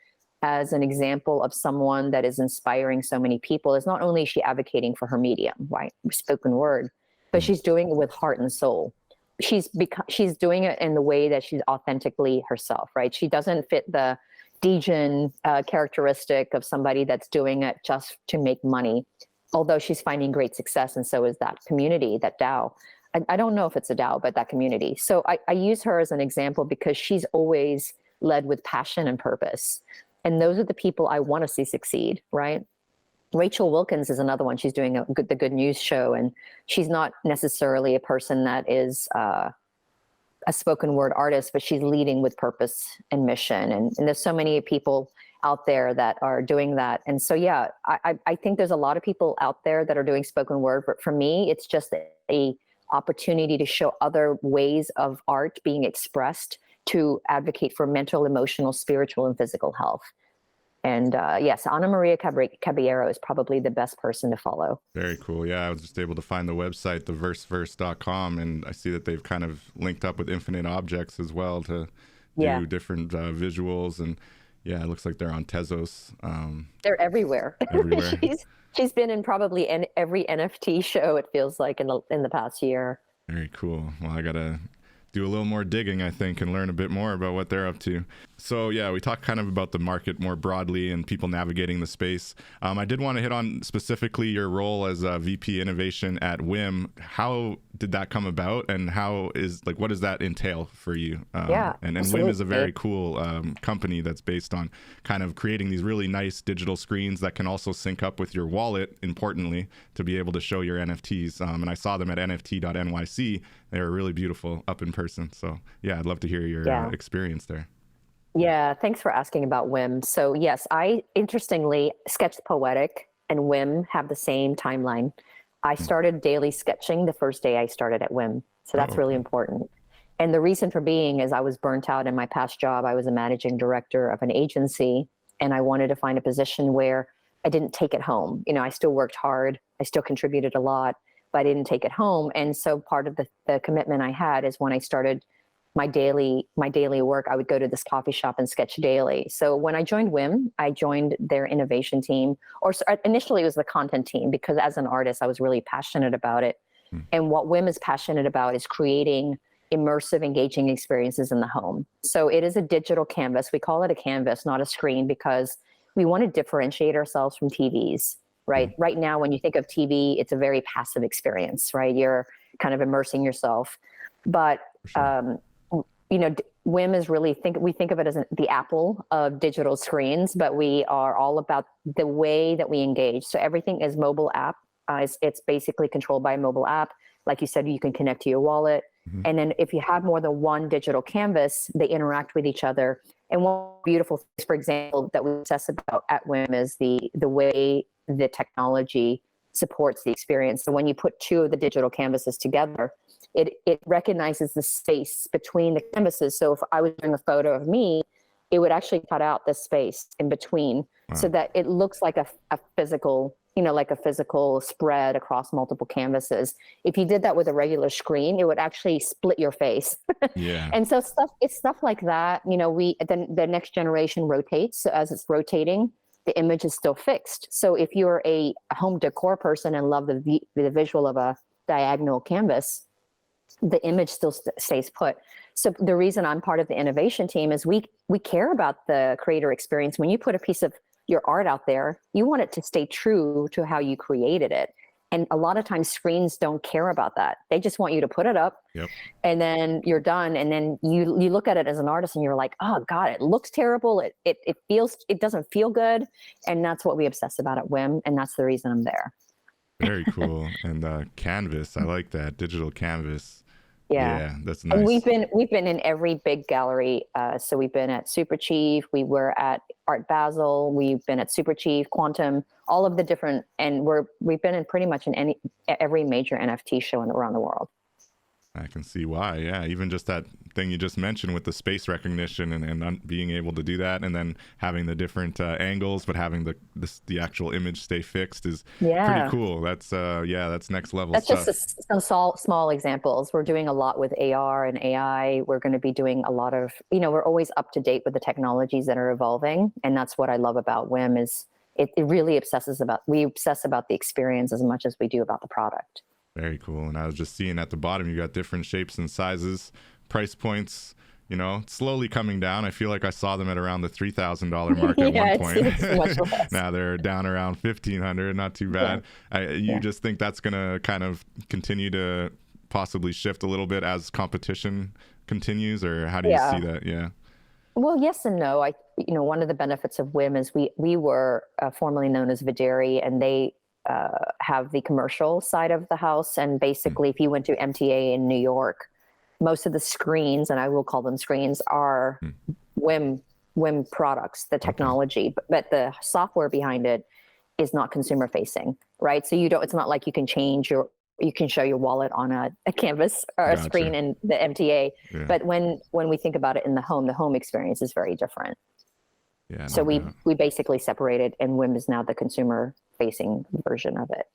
as an example of someone that is inspiring so many people is not only is she advocating for her medium, right, spoken word, but she's doing it with heart and soul. She's doing it in the way that she's authentically herself, right? She doesn't fit the degen characteristic of somebody that's doing it just to make money, although she's finding great success, and so is that community, that DAO. I don't know if it's a DAO, but that community. So I use her as an example because she's always led with passion and purpose. And those are the people I want to see succeed, right? Rachel Wilkins is another one. She's doing the Good News show, and she's not necessarily a person that is a spoken word artist, but she's leading with purpose and mission. And there's so many people out there that are doing that. And so, I think there's a lot of people out there that are doing spoken word, but for me, it's just a opportunity to show other ways of art being expressed to advocate for mental, emotional, spiritual, and physical health. And yes, Ana Maria Caballero is probably the best person to follow. Very cool. Yeah, I was just able to find the website, theverseverse.com, and I see that they've kind of linked up with Infinite Objects as well to do different visuals. And yeah, it looks like they're on Tezos. They're everywhere. Everywhere. She's been in probably every NFT show, it feels like, in the past year. Very cool. Well, I gotta do a little more digging, I think, and learn a bit more about what they're up to. So yeah, we talked kind of about the market more broadly and people navigating the space. I did want to hit on specifically your role as a VP Innovation at WHIM. How did that come about, and what does that entail for you? And WHIM is a very cool company that's based on kind of creating these really nice digital screens that can also sync up with your wallet, importantly, to be able to show your NFTs. And I saw them at nft.nyc. They were really beautiful up in person. So yeah, I'd love to hear your experience there. Yeah, thanks for asking about WHIM. So yes, interestingly, SketchPoetic and WHIM have the same timeline. I started daily sketching the first day I started at WHIM. So that's really important. And the reason for being is I was burnt out in my past job. I was a managing director of an agency, and I wanted to find a position where I didn't take it home. I still worked hard. I still contributed a lot, but I didn't take it home. And so part of the commitment I had is when I started my daily work, I would go to this coffee shop and sketch daily. So when I joined WHIM, I joined their innovation team, or initially it was the content team, because as an artist, I was really passionate about it. And what WHIM is passionate about is creating immersive, engaging experiences in the home. So it is a digital canvas. We call it a canvas, not a screen, because we want to differentiate ourselves from TVs, right? Right now, when you think of TV, it's a very passive experience, right? You're kind of immersing yourself. But WHIM is really we think of it as the Apple of digital screens, but we are all about the way that we engage. So everything is mobile app. It's basically controlled by a mobile app. Like you said, you can connect to your wallet. And then if you have more than one digital canvas, they interact with each other. And one beautiful thing, for example, that we obsess about at WHIM is the way the technology supports the experience. So when you put two of the digital canvases together, it recognizes the space between the canvases. So if I was doing a photo of me, it would actually cut out the space in between so that it looks like a physical, like a physical spread across multiple canvases. If you did that with a regular screen, it would actually split your face. And so it's stuff like that. The next generation rotates. So as it's rotating, the image is still fixed. So if you're a home decor person and love the visual of a diagonal canvas, the image still stays put. So the reason I'm part of the innovation team is we care about the creator experience. When you put a piece of your art out there, you want it to stay true to how you created it. And a lot of times screens don't care about that. They just want you to put it up and then you're done. And then you look at it as an artist and you're like, oh God, it looks terrible. It doesn't feel good. And that's what we obsess about at WHIM. And that's the reason I'm there. Very cool. And canvas, I like that, digital canvas. Yeah, that's nice. And we've been in every big gallery. So we've been at Super Chief, we were at Art Basel, we've been at Super Chief, Quantum, all of the different, and we've been in pretty much in every major NFT show around the world. I can see why. Yeah, even just that thing you just mentioned with the space recognition and being able to do that, and then having the different angles, but having the actual image stay fixed is pretty cool. That's that's next level that's stuff. Just some small examples. We're doing a lot with AR and AI. We're going to be doing a lot of, we're always up to date with the technologies that are evolving, and that's what I love about WHIM is it really we obsess about the experience as much as we do about the product. Very cool. And I was just seeing at the bottom, you got different shapes and sizes, price points, slowly coming down. I feel like I saw them at around the $3,000 mark at one point. It's much less. Now they're down around $1,500, not too bad. You just think that's going to kind of continue to possibly shift a little bit as competition continues, or how do you see that? Yeah. Well, yes and no. One of the benefits of WHIM is we were formerly known as Videri, and they have the commercial side of the house. And basically, if you went to MTA in New York, most of the screens, and I will call them screens, are WHIM products, the technology, but the software behind it is not consumer facing, right? So it's not like you can show your wallet on a canvas or a screen in the MTA. But when we think about it in the home experience is very different. Yeah, So no we doubt. we basically separated, and WHIM is now the consumer facing version of it.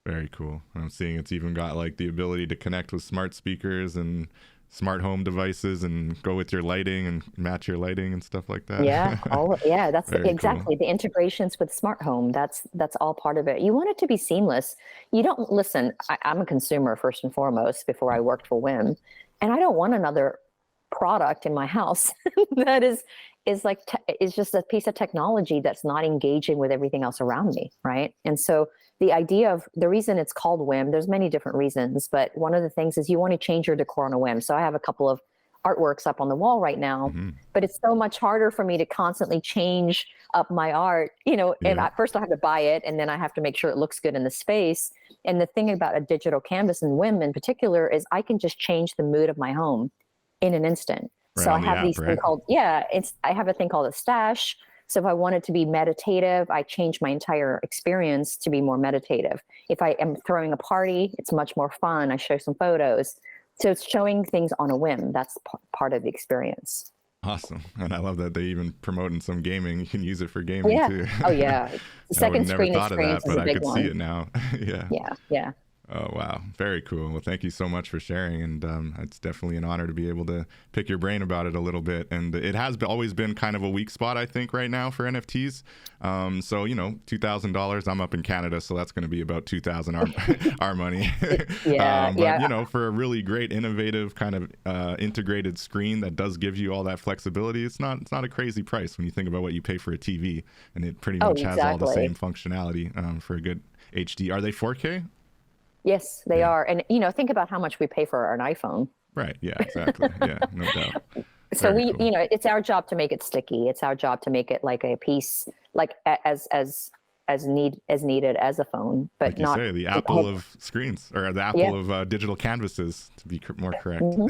Very cool. I'm seeing it's even got like the ability to connect with smart speakers and smart home devices and go with your lighting and match your lighting and stuff like Yeah, that. yeah, that's Very cool. exactly the integrations with smart home. That's all part of it. You want it to be seamless. You don't listen. I'm a consumer first and foremost before I worked for WHIM, and I don't want another product in my house that is like is just a piece of technology that's not engaging with everything else around me, right? And so the idea of the reason it's called WHIM, there's many different reasons, but one of the things is you want to change your decor on a whim. So I have a couple of artworks up on the wall right now, Hmm. but it's so much harder for me to constantly change up my art, and Yeah. at first I have to buy it and then I have to make sure it looks good in the space. And the thing about a digital canvas and WHIM in particular is I can just change the mood of my home in an instant. Right So I on the have app, these thing right? called, I have a thing called a stash. So if I want it to be meditative, I change my entire experience to be more meditative. If I am throwing a party, it's much more fun. I show some photos. So it's showing things on a whim. That's part of the experience. Awesome. And I love that they even promote in some gaming. You can use it for gaming Yeah. too. Oh yeah. The I would have second never screen thought of that, experience is but a I big could see one. it now. Yeah. Yeah. Yeah. Oh, wow. Very cool. Well, thank you so much for sharing. And it's definitely an honor to be able to pick your brain about it a little bit. And it has always been kind of a weak spot, I think, right now for NFTs. So, $2,000. I'm up in Canada, so that's going to be about 2,000 our money. Yeah. But, Yeah. for a really great, innovative kind of integrated screen that does give you all that flexibility, it's not a crazy price when you think about what you pay for a TV. And it pretty Oh, much has all the exactly. same functionality for a good HD. Are they 4K? Yes, they Yeah. are. And think about how much we pay for an iPhone. Right. Yeah, exactly. Yeah, no doubt. So Very cool. it's our job to make it sticky. It's our job to make it like a piece, like as needed as a phone, but Like you not. say, the Apple of screens, or the Yeah. Apple of digital canvases, to be more correct. Hmm.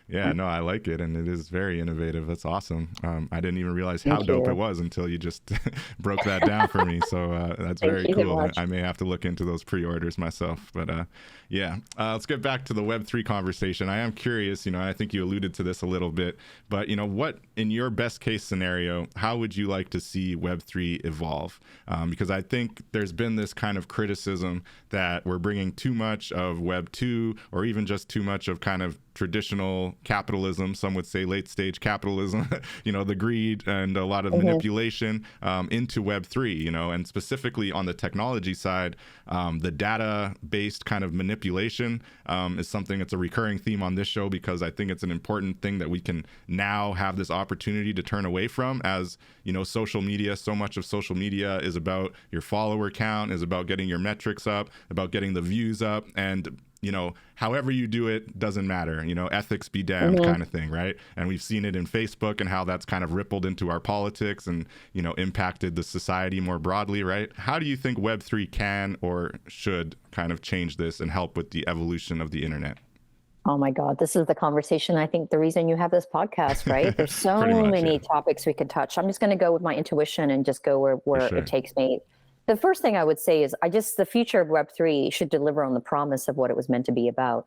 Yeah, no, I like it, and it is very innovative. That's awesome. I didn't even realize how Thank dope it you. was until you just broke that down for me. So that's Thank very you so cool. much. I may have to look into those pre-orders myself. But yeah, let's get back to the Web3 conversation. I am curious, I think you alluded to this a little bit, but what, in your best case scenario, how would you like to see Web3 evolve? Because I think there's been this kind of criticism that we're bringing too much of Web2, or even just too much of kind of traditional capitalism, some would say late stage capitalism, the greed and a lot of manipulation into Web3, and specifically on the technology side, the data based kind of manipulation is something that's a recurring theme on this show, because I think it's an important thing that we can now have this opportunity to turn away from, as social media, so much of social media is about your follower count, is about getting your metrics up, about getting the views up, and however you do it doesn't matter, ethics be damned kind of thing, right? And we've seen it in Facebook and how that's kind of rippled into our politics and, impacted the society more broadly, right? How do you think Web3 can or should kind of change this and help with the evolution of the internet? Oh my God, this is the conversation. I think the reason you have this podcast, right? There's so Pretty much, yeah, many topics we could touch. I'm just going to go with my intuition and just go where, for where it sure. takes me. The first thing I would say is the future of Web3 should deliver on the promise of what it was meant to be about.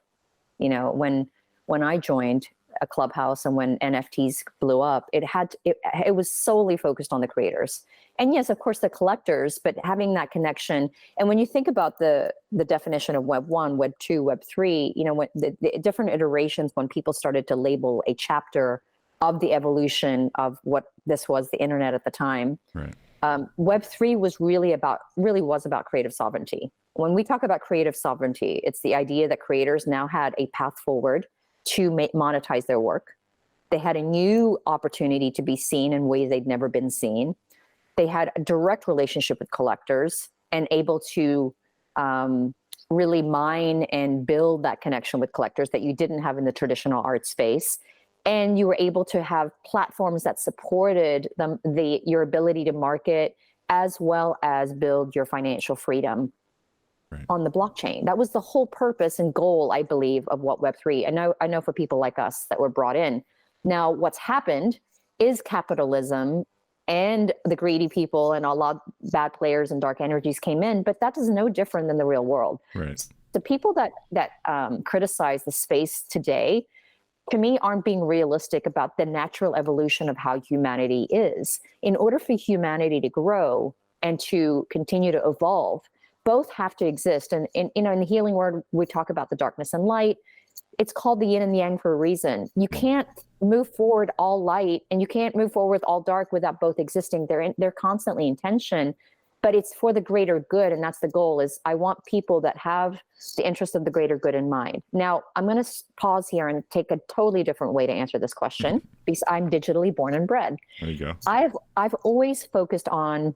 When I joined a Clubhouse and when NFTs blew up, it was solely focused on the creators. And yes, of course, the collectors, but having that connection. And when you think about the definition of Web 1, Web 2, Web 3, when the different iterations, when people started to label a chapter of the evolution of what this was, the internet at the time, Right. Web3 was really about creative sovereignty. When we talk about creative sovereignty, it's the idea that creators now had a path forward to monetize their work. They had a new opportunity to be seen in ways they'd never been seen. They had a direct relationship with collectors and able to really mine and build that connection with collectors that you didn't have in the traditional art space. And you were able to have platforms that supported your ability to market as well as build your financial freedom Right. on the blockchain. That was the whole purpose and goal, I believe, of what Web3. I know for people like us that were brought in. Now, what's happened is capitalism and the greedy people and a lot of bad players and dark energies came in, but that is no different than the real world. Right. The people that criticize the space today to me, aren't being realistic about the natural evolution of how humanity is. In order for humanity to grow and to continue to evolve, both have to exist. And in the healing world, we talk about the darkness and light. It's called the yin and the yang for a reason. You can't move forward all light and you can't move forward all dark without both existing. They're constantly in tension, but it's for the greater good. And that's the goal. Is I want people that have the interest of the greater good in mind. Now, I'm going to pause here and take a totally different way to answer this question because I'm digitally born and bred. There you go. I've always focused on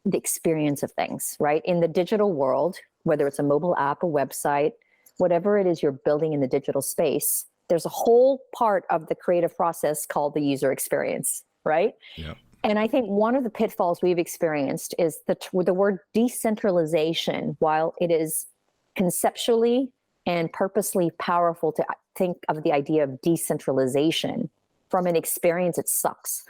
the experience of things, right? In the digital world, whether it's a mobile app, a website, whatever it is you're building in the digital space, there's a whole part of the creative process called the user experience, right? Yeah. And I think one of the pitfalls we've experienced is the word decentralization. While it is conceptually and purposely powerful to think of the idea of decentralization, from an experience, it sucks.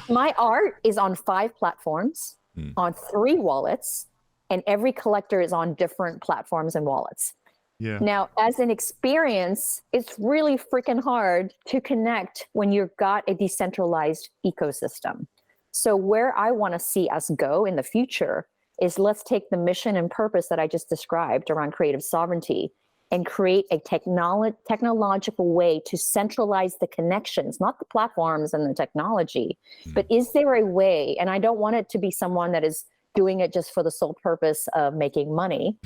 My art is on 5 platforms, on 3 wallets, and every collector is on different platforms and wallets. Yeah. Now, as an experience, it's really freaking hard to connect when you've got a decentralized ecosystem. So where I want to see us go in the future is let's take the mission and purpose that I just described around creative sovereignty and create a technological way to centralize the connections, not the platforms and the technology, but is there a way, and I don't want it to be someone that is doing it just for the sole purpose of making money,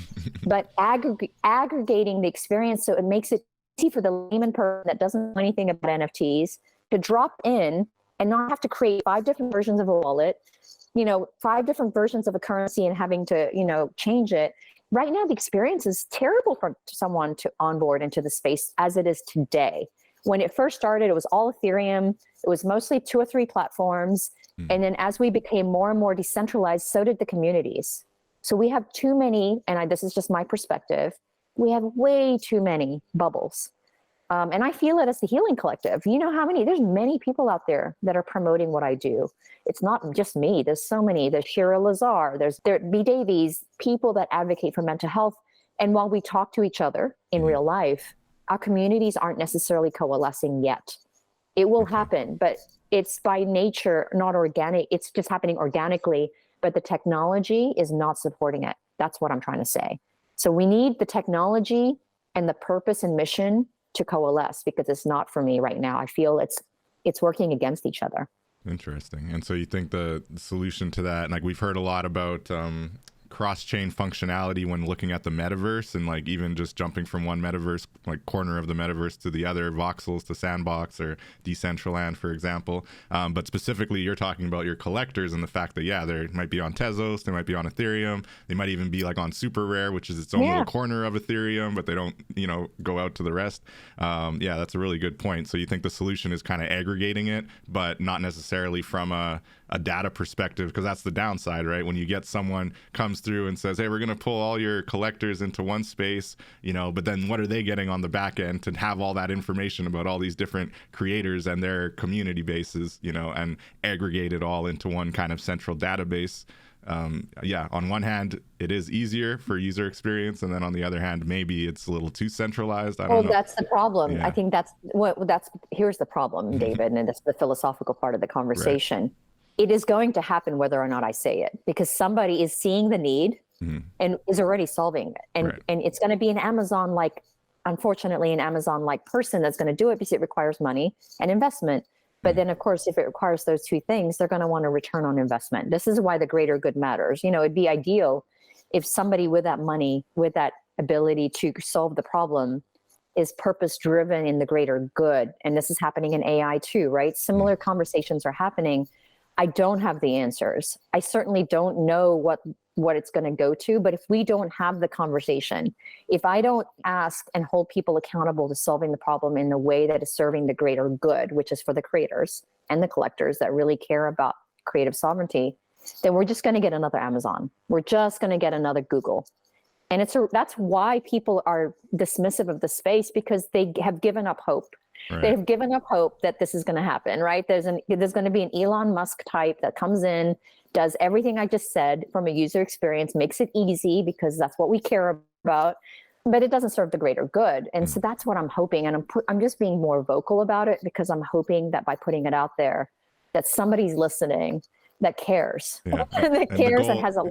but aggregating the experience so it makes it easy for the layman person that doesn't know anything about NFTs to drop in and not have to create 5 different versions of a wallet, 5 different versions of a currency and having to, change it. Right now, the experience is terrible for someone to onboard into the space as it is today. When it first started, it was all Ethereum. It was mostly 2 or 3 platforms. And then as we became more and more decentralized, so did the communities. So we have too many, and this is just my perspective, we have way too many bubbles. And I feel it as the Healing Collective. You know how there's many people out there that are promoting what I do. It's not just me. There's so many. There's Shira Lazar. There's B. Davies, people that advocate for mental health. And while we talk to each other in real life, our communities aren't necessarily coalescing yet. It will happen, but it's by nature not organic. It's just happening organically, but the technology is not supporting it. That's what I'm trying to say. So we need the technology and the purpose and mission to coalesce because it's not for me right now. I feel it's working against each other. Interesting. And so you think the solution to that, like we've heard a lot about cross-chain functionality when looking at the metaverse, and like even just jumping from one metaverse, like corner of the metaverse to the other, voxels to sandbox or Decentraland, for example. But specifically, you're talking about your collectors and the fact that, they might be on Tezos, they might be on Ethereum, they might even be like on Super Rare, which is its own little corner of Ethereum, but they don't, go out to the rest. That's a really good point. So you think the solution is kind of aggregating it, but not necessarily from a data perspective, because that's the downside, right? When you get someone comes through and says, hey, we're going to pull all your collectors into one space, but then what are they getting on the back end to have all that information about all these different creators and their community bases, and aggregate it all into one kind of central database? On one hand, it is easier for user experience, and then on the other hand, maybe it's a little too centralized. I don't know. That's the problem. Yeah. I think here's the problem, David, and it's the philosophical part of the conversation. Right. It is going to happen whether or not I say it, because somebody is seeing the need and is already solving it. And it's going to be an Amazon-like person that's going to do it because it requires money and investment. But then, of course, if it requires those 2 things, they're going to want a return on investment. This is why the greater good matters. It'd be ideal if somebody with that money, with that ability to solve the problem, is purpose-driven in the greater good. And this is happening in AI too, right? Similar conversations are happening. I don't have the answers. I certainly don't know what it's going to go to, but if we don't have the conversation, if I don't ask and hold people accountable to solving the problem in a way that is serving the greater good, which is for the creators and the collectors that really care about creative sovereignty, then we're just going to get another Amazon. We're just going to get another Google. And that's why people are dismissive of the space, because they have given up hope. Right. They have given up hope that this is going to happen, right? There's going to be an Elon Musk type that comes in, does everything I just said from a user experience, makes it easy because that's what we care about. but it doesn't serve the greater good. And so that's what I'm hoping. And I'm just being more vocal about it, because I'm hoping that by putting it out there, that somebody's listening that cares, that cares and has a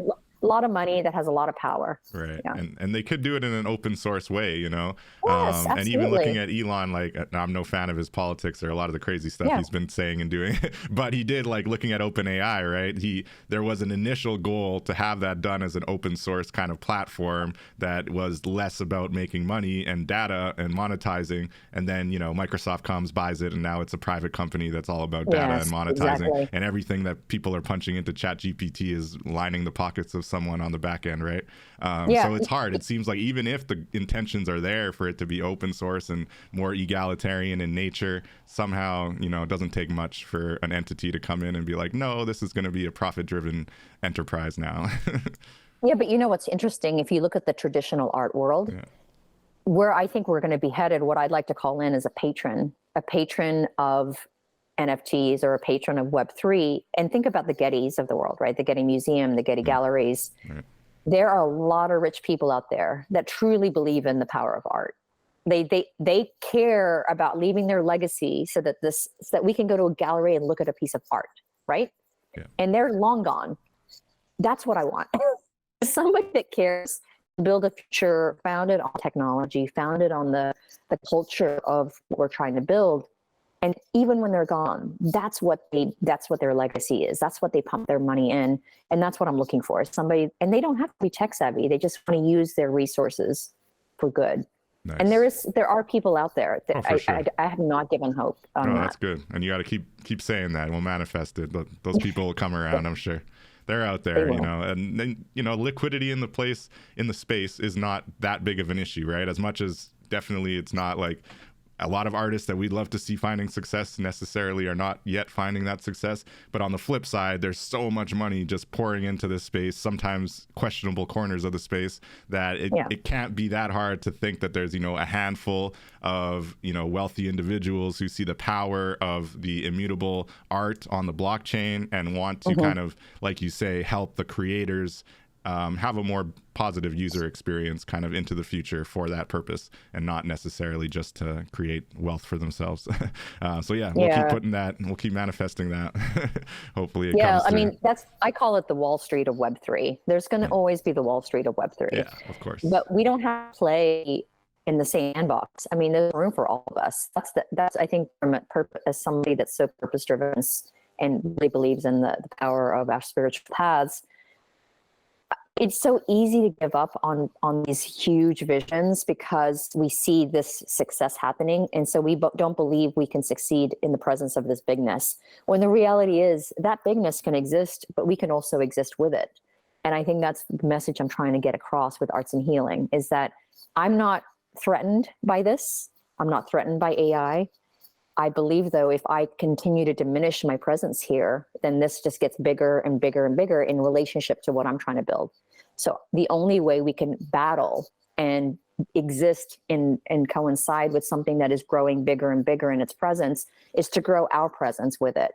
lot of money, that has a lot of power. Right. Yeah. And they could do it in an open source way, you know. Yes, and even looking at Elon, like, I'm no fan of his politics or a lot of the crazy stuff he's been saying and doing, but he did, like, looking at OpenAI, right? There was an initial goal to have that done as an open source kind of platform that was less about making money and data and monetizing. And then, you know, Microsoft comes, buys it, and now it's a private company that's all about data and monetizing. And everything that people are punching into ChatGPT is lining the pockets of someone on the back end, right? So it's hard. It seems like even if the intentions are there for it to be open source and more egalitarian in nature, somehow, you know, it doesn't take much for an entity to come in and be like, no, this is going to be a profit-driven enterprise now. Yeah, but you know what's interesting? If you look at the traditional art world, where I think we're going to be headed, what I'd like to call in is a patron of NFTs or a patron of Web3, and think about the Gettys of the world, right? The Getty Museum, the Getty Galleries. Right. There are a lot of rich people out there that truly believe in the power of art. They care about leaving their legacy so that we can go to a gallery and look at a piece of art, right? Yeah. And they're long gone. That's what I want. Somebody that cares, build a future founded on technology, founded on the culture of what we're trying to build. And even when they're gone, that's what their legacy is. That's what they pump their money in. And that's what I'm looking for. Somebody, and they don't have to be tech savvy. They just want to use their resources for good. Nice. And there are people out there that I have not given hope on that. That's good. And you got to keep saying that. We'll manifest it. Those people will come around, I'm sure. They're out there, you know, and then, you know, liquidity in the space is not that big of an issue, right? As much as definitely it's not like a lot of artists that we'd love to see finding success necessarily are not yet finding that success. But on the flip side, there's so much money just pouring into this space, sometimes questionable corners of the space, that it can't be that hard to think that there's, you know, a handful of, you know, wealthy individuals who see the power of the immutable art on the blockchain and want to kind of, like you say, help the creators have a more positive user experience kind of into the future for that purpose, and not necessarily just to create wealth for themselves. We'll keep putting that, we'll keep manifesting that. Hopefully it comes through. I mean, I call it the Wall Street of Web3. There's going to always be the Wall Street of Web3. Yeah, of course. But we don't have to play in the sandbox. I mean, there's room for all of us. That's I think, from a purpose, as somebody that's so purpose driven and really believes in the power of our spiritual paths. It's so easy to give up on these huge visions because we see this success happening. And so we don't believe we can succeed in the presence of this bigness. When the reality is that bigness can exist, but we can also exist with it. And I think that's the message I'm trying to get across with arts and healing, is that I'm not threatened by this. I'm not threatened by AI. I believe, though, if I continue to diminish my presence here, then this just gets bigger and bigger and bigger in relationship to what I'm trying to build. So the only way we can battle and exist and coincide with something that is growing bigger and bigger in its presence is to grow our presence with it.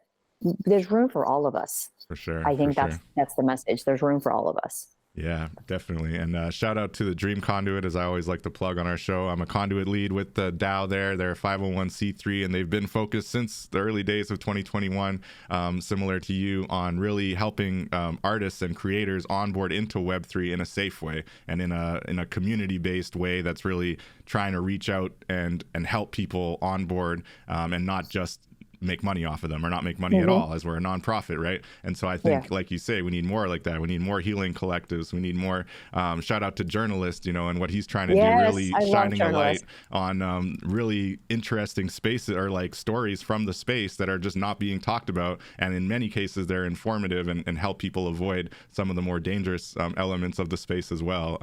There's room for all of us. For sure. I think that's the message. There's room for all of us. Yeah, definitely. And shout out to the Dream Conduit, as I always like to plug on our show. I'm a conduit lead with the DAO there. They're a 501c3, and they've been focused since the early days of 2021, similar to you, on really helping artists and creators onboard into Web3 in a safe way and in a community-based way that's really trying to reach out and help people onboard and not just make money off of them or not make money at all, as we're a nonprofit, right? And so I think, like you say, we need more like that. We need more healing collectives. We need more, shout out to journalists, you know, and what he's trying to do, really shining a light on really interesting spaces or like stories from the space that are just not being talked about. And in many cases, they're informative and help people avoid some of the more dangerous elements of the space as well.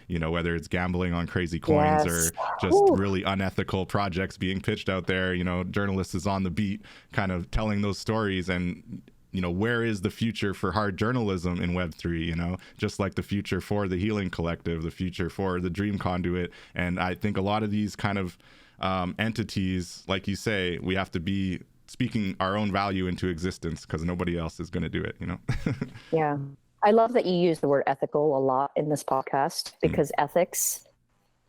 You know, whether it's gambling on crazy coins or just really unethical projects being pitched out there, you know, journalists is on the beat kind of telling those stories. And you know, where is the future for hard journalism in Web3, you know, just like the future for the Healing Collective, the future for the Dream Conduit. And I think a lot of these kind of entities, like you say, we have to be speaking our own value into existence because nobody else is going to do it, you know? Yeah. I love that you use the word ethical a lot in this podcast, because ethics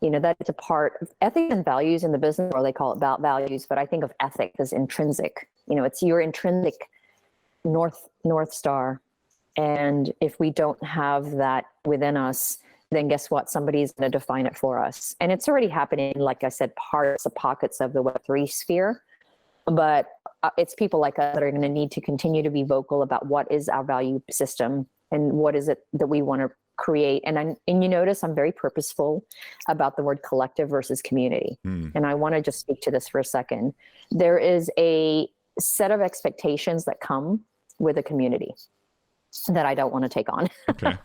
That is a part of ethics and values in the business, or they call it about values, but I think of ethics as intrinsic. It's your intrinsic North Star. And if we don't have that within us, then guess what? Somebody's going to define it for us. And it's already happening, like I said, pockets of the Web3 sphere. But it's people like us that are going to need to continue to be vocal about what is our value system and what is it that we want to create. And you notice I'm very purposeful about the word collective versus community. And I want to just speak to this for a second. There is a set of expectations that come with a community that I don't want to take on. Okay,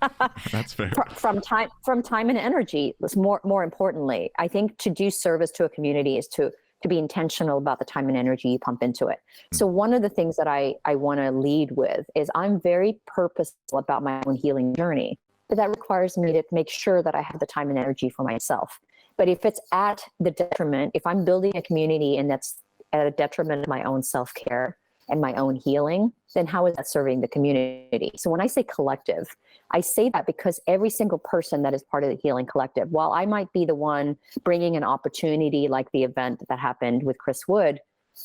that's fair. From time and energy. More importantly, I think to do service to a community is to be intentional about the time and energy you pump into it. So one of the things that I want to lead with is I'm very purposeful about my own healing journey, but that requires me to make sure that I have the time and energy for myself. But if it's at the detriment, if I'm building a community and that's at a detriment of my own self-care and my own healing, then how is that serving the community? So when I say collective, I say that because every single person that is part of the healing collective, while I might be the one bringing an opportunity like the event that happened with Chris Wood,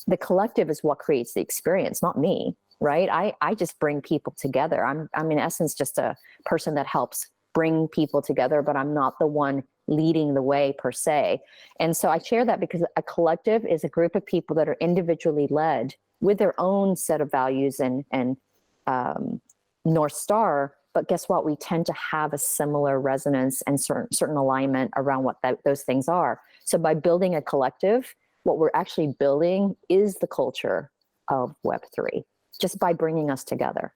the collective is what creates the experience, not me, right? I just bring people together. I'm in essence just a person that helps bring people together, but I'm not the one leading the way per se. And so I share that because a collective is a group of people that are individually led with their own set of values and North Star. But guess what? We tend to have a similar resonance and certain alignment around what those things are. So by building a collective, what we're actually building is the culture of Web3, just by bringing us together.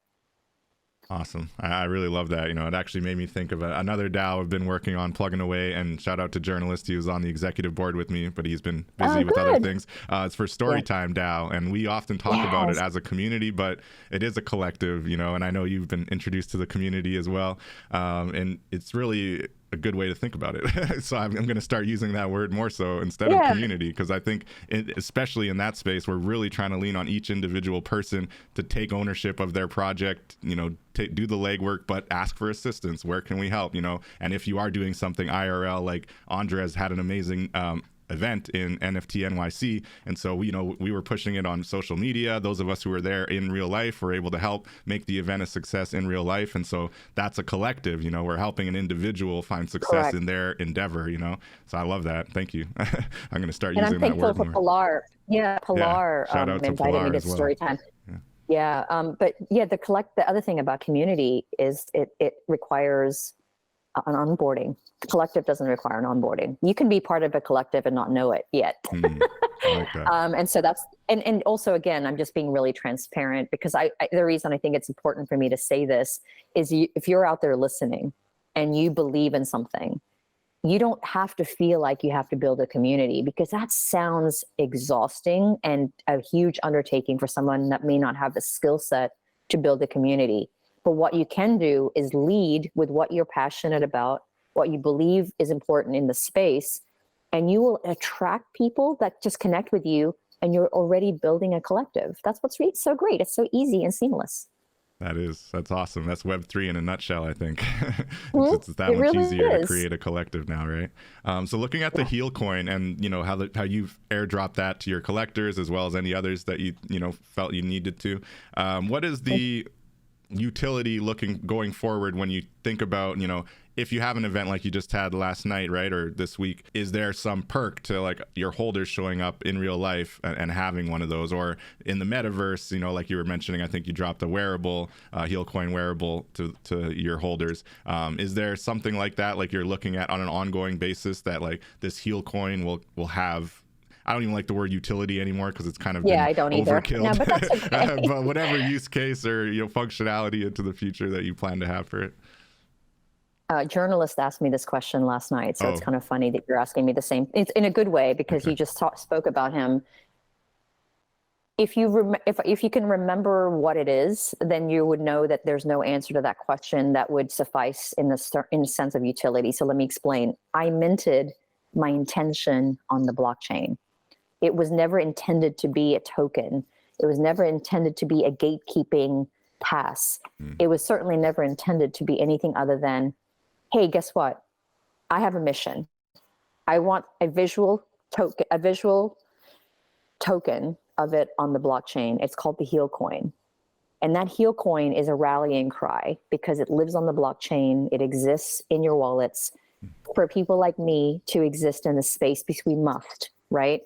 Awesome. I really love that. It actually made me think of another DAO I've been working on, plugging away, and shout out to journalist. He was on the executive board with me, but he's been busy with other things. It's for Storytime DAO, and we often talk about it as a community, but it is a collective, and I know you've been introduced to the community as well. And it's really a good way to think about it. So I'm going to start using that word more so instead of community, because I think especially in that space, we're really trying to lean on each individual person to take ownership of their project, do the legwork, but ask for assistance. Where can we help? And if you are doing something IRL, like Andres had an amazing event in NFT NYC, and so we were pushing it on social media. Those of us who were there in real life were able to help make the event a success in real life, and so that's a collective. We're helping an individual find success in their endeavor. So I love that. Thank you. I'm going to start using that word more. And I'm thankful for Pilar. Pilar shout out to invited Pilar me to as well. Storytime. But the other thing about community is it requires an onboarding. The collective doesn't require an onboarding. You can be part of a collective and not know it yet. I like that. And so that's, and also again, I'm just being really transparent because the reason I think it's important for me to say this is if you're out there listening and you believe in something, you don't have to feel like you have to build a community, because that sounds exhausting and a huge undertaking for someone that may not have the skill set to build a community. But what you can do is lead with what you're passionate about, what you believe is important in the space, and you will attract people that just connect with you, and you're already building a collective. That's what's so great. It's so easy and seamless. That's awesome. That's Web3 in a nutshell, I think. It's that much really easier to create a collective now, right? So looking at the Heal coin and how you've airdropped that to your collectors as well as any others that you felt you needed to. What is the utility going forward when you think about if you have an event like you just had last night, right, or this week, is there some perk to like your holders showing up in real life and having one of those? Or in the metaverse, like you were mentioning, I think you dropped a wearable, Heal coin wearable to your holders. Is there something like that, like you're looking at on an ongoing basis, that like this Heal coin will have? I don't even like the word utility anymore because it's kind of I don't overkill. No, but that's okay. But whatever use case or functionality into the future that you plan to have for it. A journalist asked me this question last night, so it's kind of funny that you're asking me the same. It's in a good way, because you just spoke about him. If you can remember what it is, then you would know that there's no answer to that question that would suffice in the sense of utility. So let me explain. I minted my intention on the blockchain. It was never intended to be a token. It was never intended to be a gatekeeping pass. It was certainly never intended to be anything other than, hey, guess what? I have a mission. I want a visual token of it on the blockchain. It's called the Heal coin. And that Heal coin is a rallying cry because it lives on the blockchain. It exists in your wallets for people like me to exist in the space, because we must, right?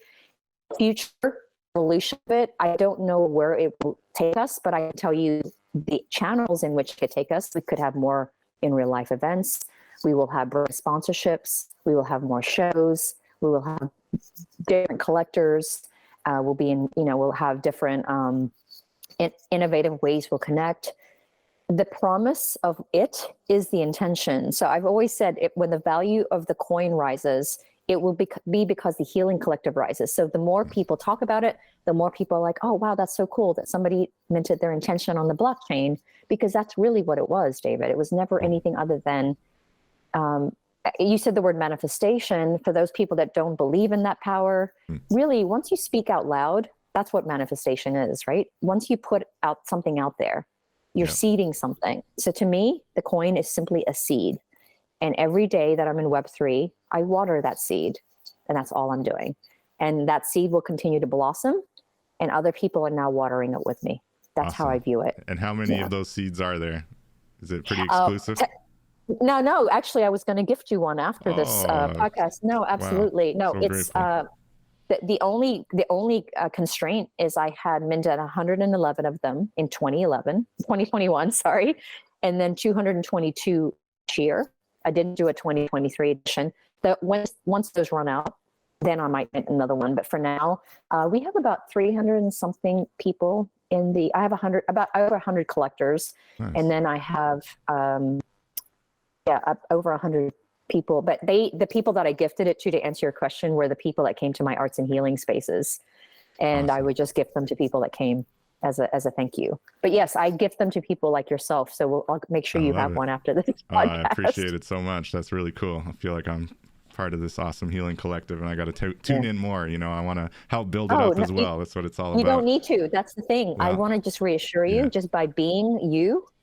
Future evolution of it, I don't know where it will take us, but I can tell you the channels in which it could take us. We could have more in real life events. We will have sponsorships. We will have more shows. We will have different collectors. We'll have different innovative ways we'll connect. The promise of it is the intention. So I've always said when the value of the coin rises, it will be because the healing collective rises. So the more people talk about it, the more people are like, oh, wow, that's so cool that somebody minted their intention on the blockchain, because that's really what it was, David. It was never anything other than, you said the word manifestation. For those people that don't believe in that power, really, once you speak out loud, that's what manifestation is, right? Once you put out something out there, you're seeding something. So to me, the coin is simply a seed. And every day that I'm in Web3, I water that seed, and that's all I'm doing. And that seed will continue to blossom, and other people are now watering it with me. That's Awesome. how I view it. And how many of those seeds are there? Is it pretty exclusive? No, actually, I was going to gift you one after this podcast. No, absolutely. Wow. No, So it's grateful. the only constraint is I had minted 111 of them in 2021, sorry, and then 222 this year. I didn't do a 2023 edition. That once those run out, then I might mint another one. But for now, we have about 300 and something people I have over 100 collectors. Nice. And then I have over 100 people. But the people that I gifted it to answer your question, were the people that came to my arts and healing spaces. And Awesome. I would just gift them to people that came as a thank you. But yes, I gift them to people like yourself. So I'll make sure you have one after this podcast. I appreciate it so much. That's really cool. I feel like I'm part of this awesome healing collective, and I got to tune in more. I want to help build it up as well. That's what it's all about. You don't need to. That's the thing. I want to just reassure you, just by being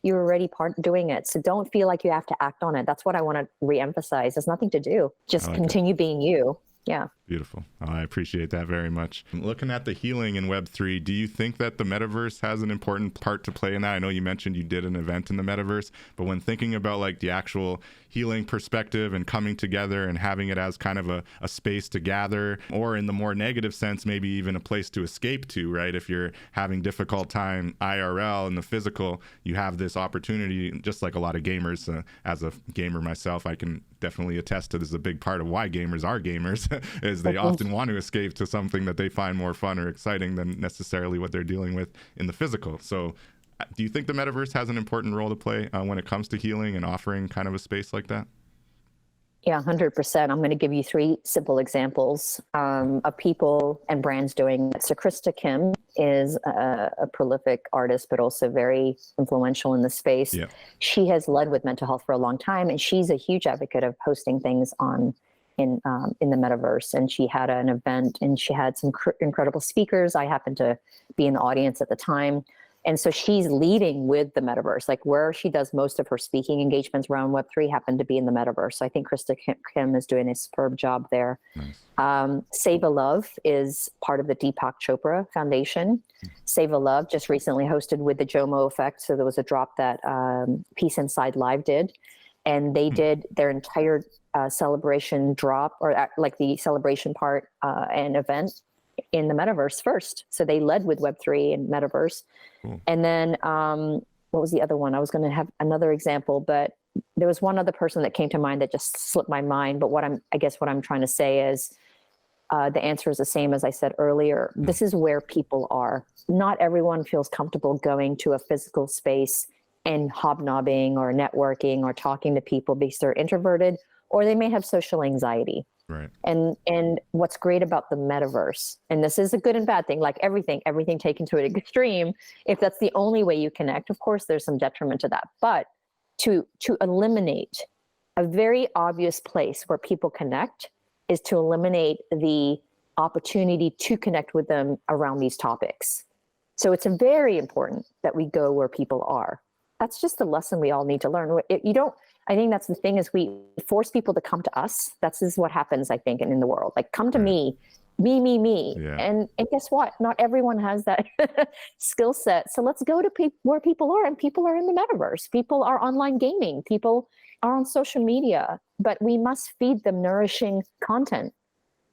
you're already doing it. So don't feel like you have to act on it. That's what I want to reemphasize. There's nothing to do. Just continue being you. Yeah. Beautiful. I appreciate that very much. Looking at the healing in Web3, do you think that the metaverse has an important part to play in that? I know you mentioned you did an event in the metaverse, but when thinking about like the actual healing perspective and coming together and having it as kind of a space to gather, or in the more negative sense, maybe even a place to escape to, right? If you're having difficult time IRL in the physical, you have this opportunity, just like a lot of gamers. As a gamer myself, I can definitely attest to this is a big part of why gamers are gamers, is they often want to escape to something that they find more fun or exciting than necessarily what they're dealing with in the physical. So do you think the metaverse has an important role to play when it comes to healing and offering kind of a space like that? Yeah, 100%. I'm going to give you 3 simple examples of people and brands doing it. So Krista Kim is a prolific artist, but also very influential in the space. Yeah. She has led with mental health for a long time, and she's a huge advocate of hosting things in the metaverse. And she had an event, and she had some incredible speakers. I happened to be in the audience at the time. And so she's leading with the metaverse, like where she does most of her speaking engagements around Web3 happen to be in the metaverse. So I think Krista Kim is doing a superb job there. Nice. Save a Love is part of the Deepak Chopra Foundation. Save a Love just recently hosted with the JOMO Effect. So there was a drop that Peace Inside Live did. And they did their entire celebration drop, or like the celebration part and event in the metaverse first. So they led with Web3 and metaverse. Cool. And then what was the other one? I was going to have another example, but there was one other person that came to mind that just slipped my mind. But what I'm trying to say is the answer is the same as I said earlier. This is where people are. Not everyone feels comfortable going to a physical space and hobnobbing or networking or talking to people because they're introverted, or they may have social anxiety. Right. And what's great about the metaverse, and this is a good and bad thing, like everything taken to an extreme, if that's the only way you connect, of course, there's some detriment to that. But to eliminate a very obvious place where people connect is to eliminate the opportunity to connect with them around these topics. So it's very important that we go where people are. That's just a lesson we all need to learn. I think that's the thing, is we force people to come to us. That's is what happens, I think, in the world. Like, come to me. Yeah. And guess what? Not everyone has that skill set. So let's go to where people are, and people are in the metaverse. People are online gaming. People are on social media, but we must feed them nourishing content.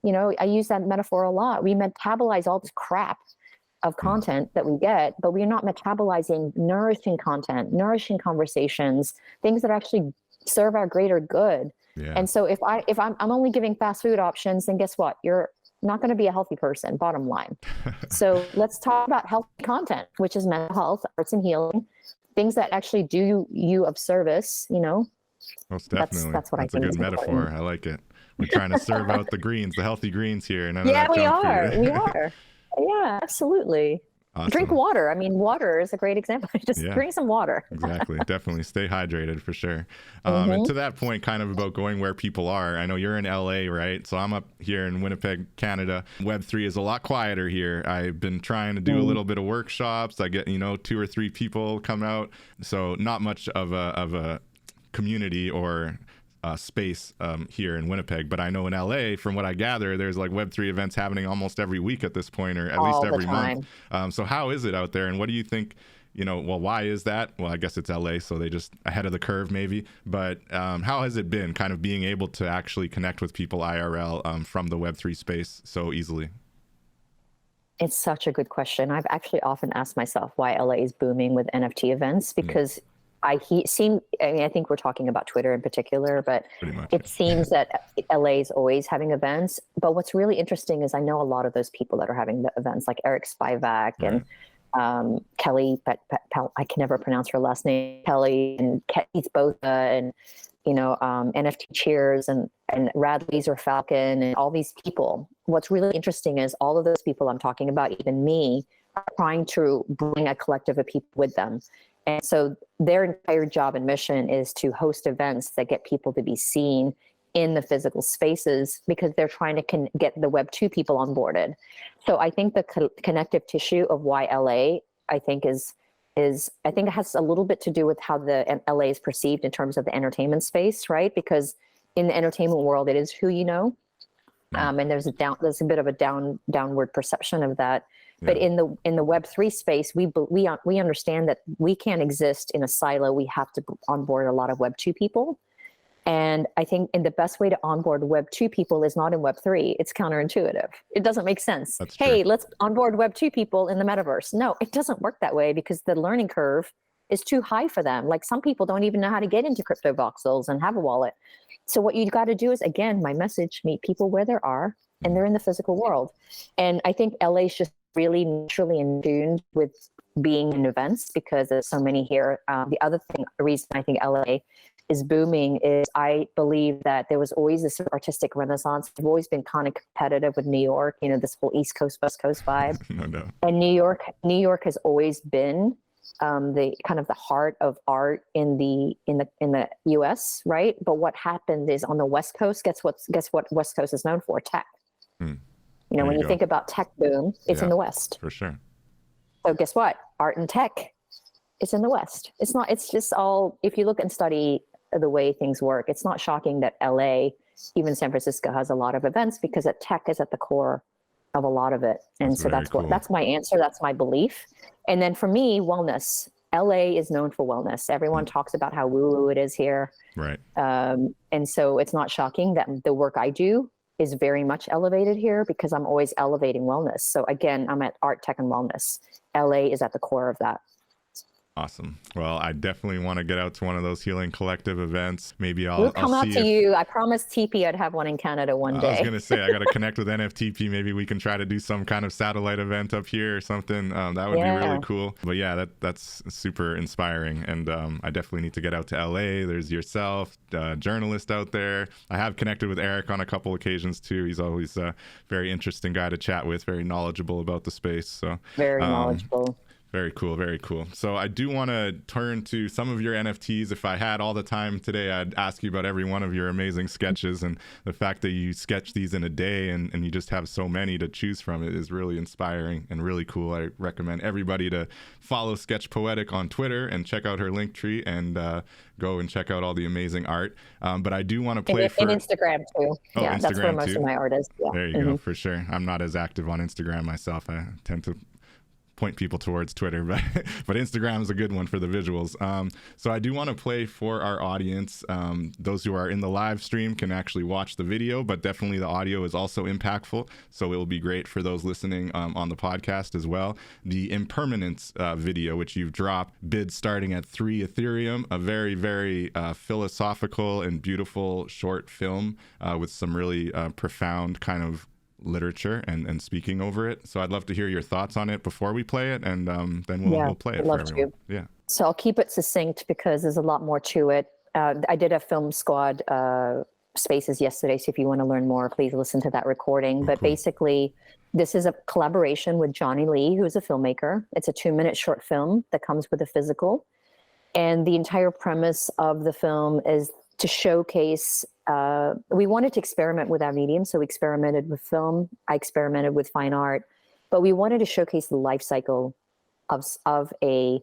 You know, I use that metaphor a lot. We metabolize all this crap of content that we get, but we're not metabolizing nourishing content, nourishing conversations, things that actually serve our greater good. Yeah. And so if I'm only giving fast food options, then guess what? You're not going to be a healthy person, bottom line. So let's talk about healthy content, which is mental health, arts and healing, things that actually do you of service, you know. Most definitely. That's what I think. That's a good metaphor. Important. I like it. We're trying to serve out the greens, the healthy greens here. Yeah, we are. We are. Yeah, absolutely. Awesome. Drink water. I mean, water is a great example. Just drink some water. Exactly. Definitely stay hydrated for sure. And to that point, kind of about going where people are. I know you're in LA, right? So I'm up here in Winnipeg, Canada. Web3 is a lot quieter here. I've been trying to do a little bit of workshops. I get, 2 or 3 people come out. So not much of a community or space here in Winnipeg, but I know in LA, from what I gather, there's like Web3 events happening almost every week at this point, or at least every month. So how is it out there, and what do you think? Well, why is that? Well, I guess it's LA, so they just ahead of the curve maybe. But how has it been, kind of being able to actually connect with people IRL from the Web3 space so easily? It's such a good question. I've actually often asked myself why LA is booming with NFT events, because I think we're talking about Twitter in particular, but it seems that LA is always having events. But what's really interesting is I know a lot of those people that are having the events, like Eric Spivak and Kelly, I can never pronounce her last name, Kelly, and Keith Botha, and NFT Cheers, and Rad Laser Falcon, and all these people. What's really interesting is all of those people I'm talking about, even me, are trying to bring a collective of people with them. And so their entire job and mission is to host events that get people to be seen in the physical spaces, because they're trying to get the Web2 people onboarded. So I think the connective tissue of why LA, I think I think it has a little bit to do with how the LA is perceived in terms of the entertainment space, right? Because in the entertainment world, it is who you know, and there's a bit of a downward perception of that. But in the Web3 space, we understand that we can't exist in a silo. We have to onboard a lot of Web2 people. And I think the best way to onboard Web2 people is not in Web3. It's counterintuitive. It doesn't make sense. That's hey, true. Let's onboard Web2 people in the metaverse. No, it doesn't work that way, because the learning curve is too high for them. Like, some people don't even know how to get into crypto voxels and have a wallet. So what you got to do is, again, my message, meet people where they are, and they're in the physical world. And I think LA is just really naturally in tune with being in events, because there's so many here. The other reason I think LA is booming is I believe that there was always this artistic renaissance. We've always been kind of competitive with New York, this whole East Coast, West Coast vibe. No. And New York has always been the kind of the heart of art in the US, right? But what happened is, on the West Coast, guess what West Coast is known for? Tech. When you think about tech boom, it's in the West. For sure. So guess what? Art and tech, it's in the West. It's just all, if you look and study the way things work, it's not shocking that LA, even San Francisco, has a lot of events, because tech is at the core of a lot of it. And that's my answer. That's my belief. And then for me, wellness. LA is known for wellness. Everyone talks about how woo-woo it is here. Right. And so it's not shocking that the work I do is very much elevated here, because I'm always elevating wellness. So again, I'm at art, tech, and wellness. LA is at the core of that. Awesome. Well, I definitely want to get out to one of those Healing Collective events. Maybe I'll come out to you. I promised TP I'd have one in Canada one day. I was going to say, I got to connect with NFTP. Maybe we can try to do some kind of satellite event up here or something. That would be really cool. But yeah, that's super inspiring. And I definitely need to get out to LA. There's yourself, journalist out there. I have connected with Eric on a couple occasions too. He's always a very interesting guy to chat with, very knowledgeable about the space. So very knowledgeable. Very cool. Very cool. So I do want to turn to some of your NFTs. If I had all the time today, I'd ask you about every one of your amazing sketches, and the fact that you sketch these in a day and you just have so many to choose from, it is really inspiring and really cool. I recommend everybody to follow SketchPoetic on Twitter and check out her link tree and go and check out all the amazing art. But I do want to play and Instagram too. Oh, yeah, Instagram that's where most too? of my art is. Yeah. There you go, for sure. I'm not as active on Instagram myself. I tend to point people towards Twitter, but Instagram is a good one for the visuals. So I do want to play for our audience. Those who are in the live stream can actually watch the video, but definitely the audio is also impactful. So it will be great for those listening on the podcast as well. The impermanence video, which you've dropped, bids starting at 3 Ethereum, a very, very philosophical and beautiful short film with some really profound kind of literature and speaking over it. So I'd love to hear your thoughts on it before we play it, and then we'll play it for everyone. Yeah. So I'll keep it succinct because there's a lot more to it. I did a Film Squad Spaces yesterday, so if you want to learn more, please listen to that recording. But basically, this is a collaboration with Johnny Lee, who is a filmmaker. It's a 2-minute short film that comes with a physical. And the entire premise of the film is to showcase, we wanted to experiment with our medium. So we experimented with film, I experimented with fine art, but we wanted to showcase the life cycle of a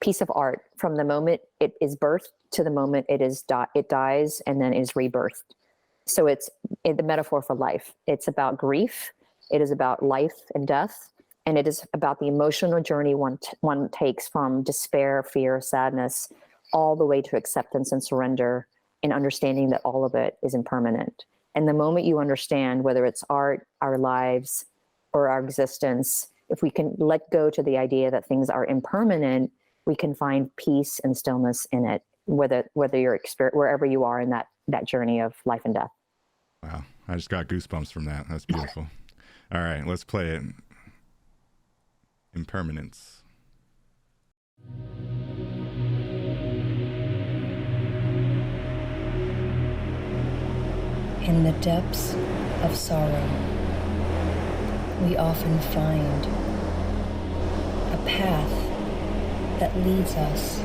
piece of art from the moment it is birthed to the moment it dies and then is rebirthed. So it's the metaphor for life. It's about grief. It is about life and death. And it is about the emotional journey one takes from despair, fear, sadness, all the way to acceptance and surrender, and understanding that all of it is impermanent. And the moment you understand, whether it's art, our lives, or our existence, if we can let go to the idea that things are impermanent, we can find peace and stillness in it, whether you're wherever you are in that journey of life and death. Wow, I just got goosebumps from that. That's beautiful. All right, let's play it. Impermanence. In the depths of sorrow, we often find a path that leads us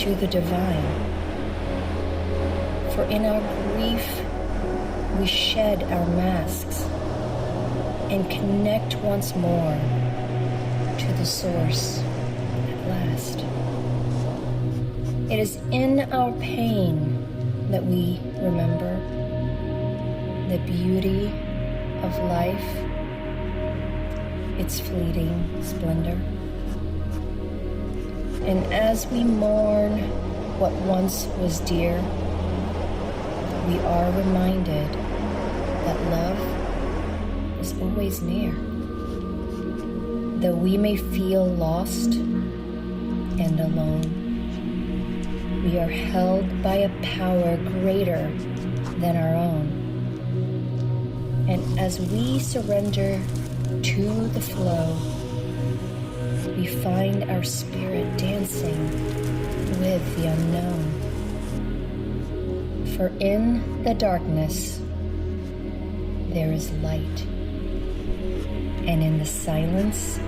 to the divine. For in our grief, we shed our masks and connect once more to the source at last. It is in our pain that we remember the beauty of life, its fleeting splendor. And as we mourn what once was dear, we are reminded that love is always near. Though we may feel lost and alone, we are held by a power greater than our own. And as we surrender to the flow, we find our spirit dancing with the unknown. For in the darkness, there is light. And in the silence,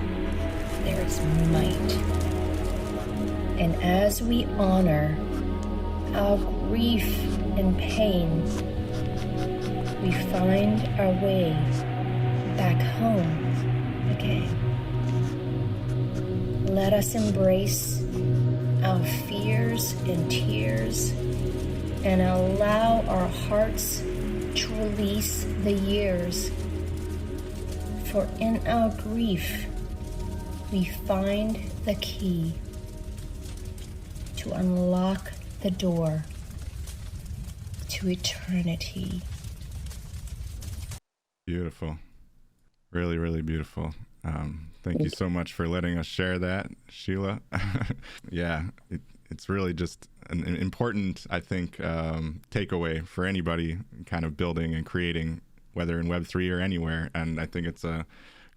there is might. And as we honor our grief and pain, we find our way back home again. Let us embrace our fears and tears and allow our hearts to release the years. For in our grief, we find the key to unlock the door to eternity. Beautiful. Really, really beautiful. Thank you so much for letting us share that, Sheila. Yeah, it's really just an important, I think, takeaway for anybody kind of building and creating, whether in Web3 or anywhere. And I think it's a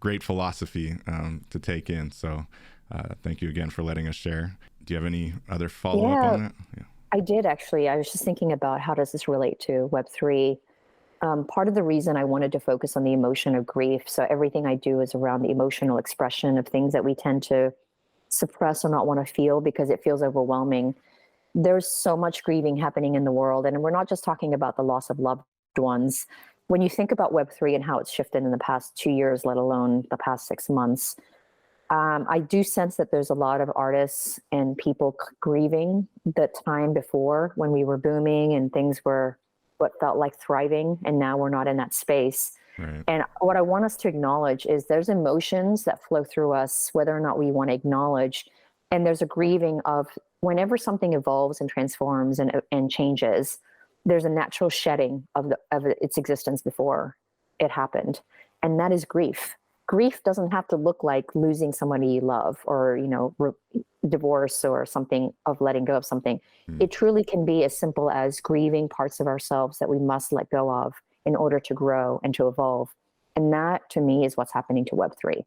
great philosophy to take in. So thank you again for letting us share. Do you have any other follow-up on that? Yeah. I did actually. I was just thinking about how does this relate to Web3. Part of the reason I wanted to focus on the emotion of grief, so everything I do is around the emotional expression of things that we tend to suppress or not want to feel because it feels overwhelming. There's so much grieving happening in the world. And we're not just talking about the loss of loved ones. When you think about Web3 and how it's shifted in the past 2 years, let alone the past 6 months, I do sense that there's a lot of artists and people grieving the time before when we were booming and things were what felt like thriving. And now we're not in that space. Right. And what I want us to acknowledge is there's emotions that flow through us, whether or not we want to acknowledge. And there's a grieving of whenever something evolves and transforms and changes, there's a natural shedding of its existence before it happened. And that is grief. Grief doesn't have to look like losing somebody you love or, divorce or something of letting go of something. It truly can be as simple as grieving parts of ourselves that we must let go of in order to grow and to evolve. And that, to me, is what's happening to Web3,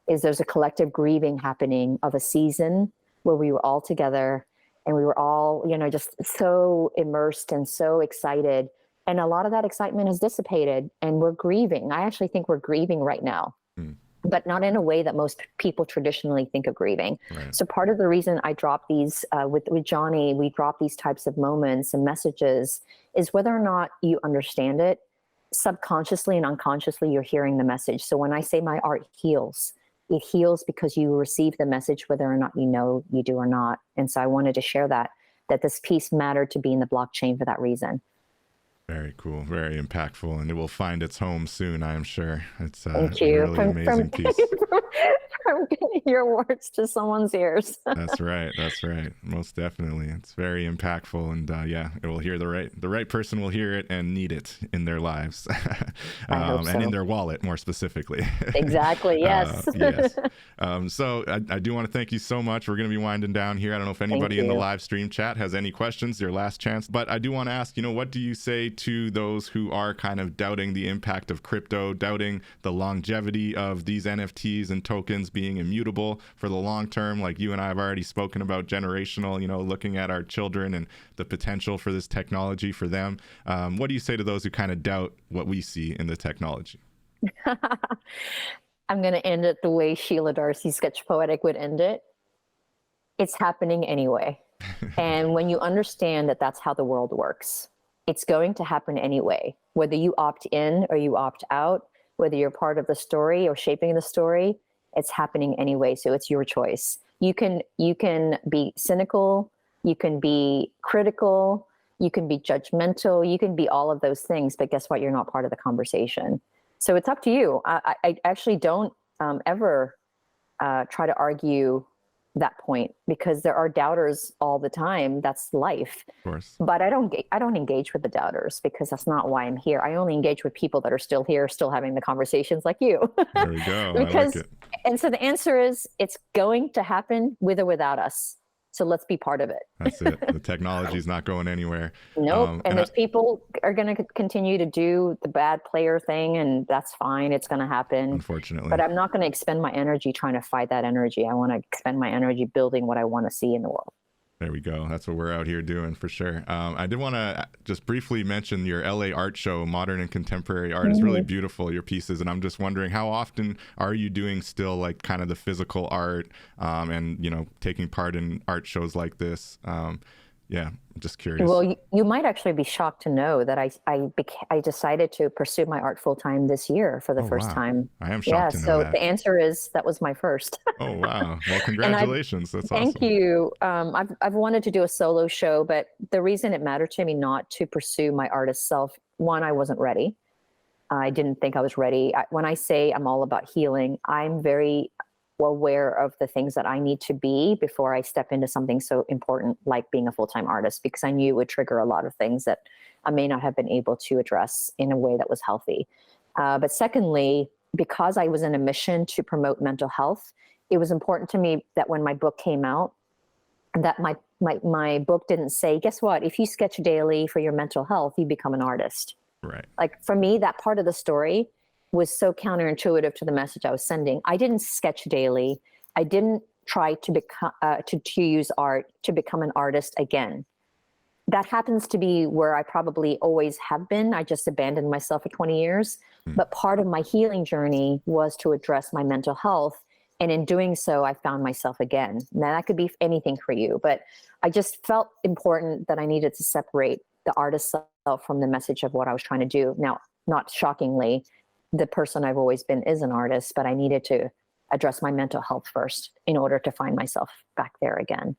is there's a collective grieving happening of a season where we were all together and we were all, just so immersed and so excited. And a lot of that excitement has dissipated and we're grieving. I actually think we're grieving right now, but not in a way that most people traditionally think of grieving. Right. So part of the reason I drop these, with Johnny, we drop these types of moments and messages is whether or not you understand it, subconsciously and unconsciously, you're hearing the message. So when I say my art heals, it heals because you receive the message, whether or not you do or not. And so I wanted to share that this piece mattered to be in the blockchain for that reason. Very cool, very impactful, and it will find its home soon, I am sure. It's a Thank you. really amazing piece. From your words to someone's ears. That's right. Most definitely. It's very impactful, and it will hear the right person will hear it and need it in their lives. I hope so. And in their wallet, more specifically. Exactly, yes. Yes. So I do want to thank you so much. We're going to be winding down here. I don't know if anybody in the live stream chat has any questions, your last chance, but I do want to ask, what do you say to those who are kind of doubting the impact of crypto, doubting the longevity of these NFTs and tokens being immutable for the long term? Like you and I have already spoken about generational, looking at our children and the potential for this technology for them. What do you say to those who kind of doubt what we see in the technology? I'm going to end it the way Sheila Darcey, SketchPoetic, would end it. It's happening anyway. And when you understand that that's how the world works, it's going to happen anyway, whether you opt in or you opt out, whether you're part of the story or shaping the story, it's happening anyway. So it's your choice. You can be cynical, you can be critical, you can be judgmental, you can be all of those things, but guess what? You're not part of the conversation. So it's up to you. I actually don't ever try to argue that point because there are doubters all the time. That's life. Of course. But I don't engage with the doubters because that's not why I'm here. I only engage with people that are still here, still having the conversations like you. There we go. Because, I like it. And so the answer is it's going to happen with or without us. So let's be part of it. That's it. The technology is not going anywhere. Nope. And there's people are going to continue to do the bad player thing, and that's fine. It's going to happen. Unfortunately. But I'm not going to expend my energy trying to fight that energy. I want to expend my energy building what I want to see in the world. There we go. That's what we're out here doing for sure. I did want to just briefly mention your LA art show, Modern and Contemporary Art. Is really beautiful, your pieces. And I'm just wondering, how often are you doing still like kind of the physical art and, taking part in art shows like this? I'm just curious. Well, you might actually be shocked to know that I decided to pursue my art full time this year for the first time. I am shocked to know that. So the answer is that was my first. Oh, wow. Well, congratulations. That's awesome. Thank you. I've wanted to do a solo show, but the reason it mattered to me not to pursue my artist self, one, I wasn't ready. I didn't think I was ready. When I say I'm all about healing, I'm very aware of the things that I need to be before I step into something so important like being a full-time artist, because I knew it would trigger a lot of things that I may not have been able to address in a way that was healthy. But secondly, because I was in a mission to promote mental health, it was important to me that when my book came out, that my book didn't say, guess what, if you sketch daily for your mental health, you become an artist. Right. Like for me, that part of the story was so counterintuitive to the message I was sending. I didn't sketch daily. I didn't try to become to use art to become an artist again. That happens to be where I probably always have been. I just abandoned myself for 20 years. But part of my healing journey was to address my mental health And in doing so, I found myself again. Now, that could be anything for you, but I just felt important that I needed to separate the artist self from the message of what I was trying to do. Now, not shockingly, the person I've always been is an artist, but I needed to address my mental health first in order to find myself back there again.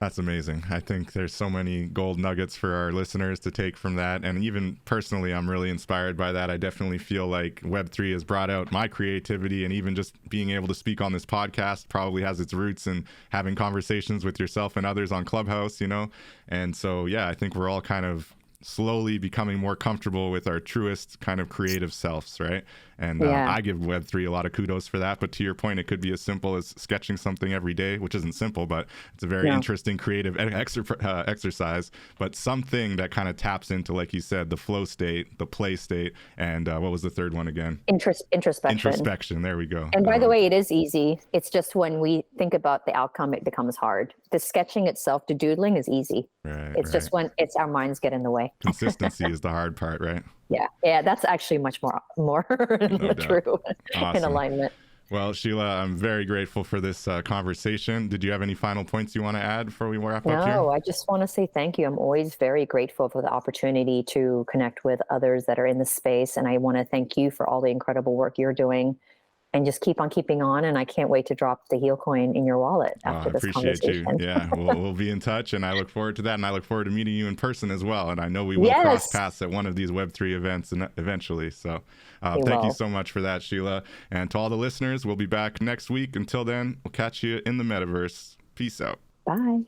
That's amazing. I think there's so many gold nuggets for our listeners to take from that. And even personally, I'm really inspired by that. I definitely feel like Web3 has brought out my creativity, and even just being able to speak on this podcast probably has its roots in having conversations with yourself and others on Clubhouse, you know? And so, yeah, I think we're all kind of slowly becoming more comfortable with our truest kind of creative selves, right? And I give Web3 a lot of kudos for that. But to your point, it could be as simple as sketching something every day, which isn't simple, but it's a very interesting creative exercise. But something that kind of taps into, like you said, the flow state, the play state, and what was the third one again? Introspection. Introspection. There we go. And by the way, it is easy. It's just when we think about the outcome, it becomes hard. The sketching itself, the doodling is easy. Right. It's just when it's our minds get in the way. Consistency is the hard part, right? Yeah, that's actually much more true. Awesome. In alignment. Well, Sheila, I'm very grateful for this conversation. Did you have any final points you want to add before we wrap up here? No, I just want to say thank you. I'm always very grateful for the opportunity to connect with others that are in the space. And I want to thank you for all the incredible work you're doing. And just keep on keeping on. And I can't wait to drop the heel coin in your wallet after this conversation. I appreciate you. Yeah, we'll be in touch, and I look forward to that. And I look forward to meeting you in person as well. And I know we will cross paths at one of these Web3 events eventually. So thank you so much for that, Sheila. And to all the listeners, we'll be back next week. Until then, we'll catch you in the metaverse. Peace out. Bye.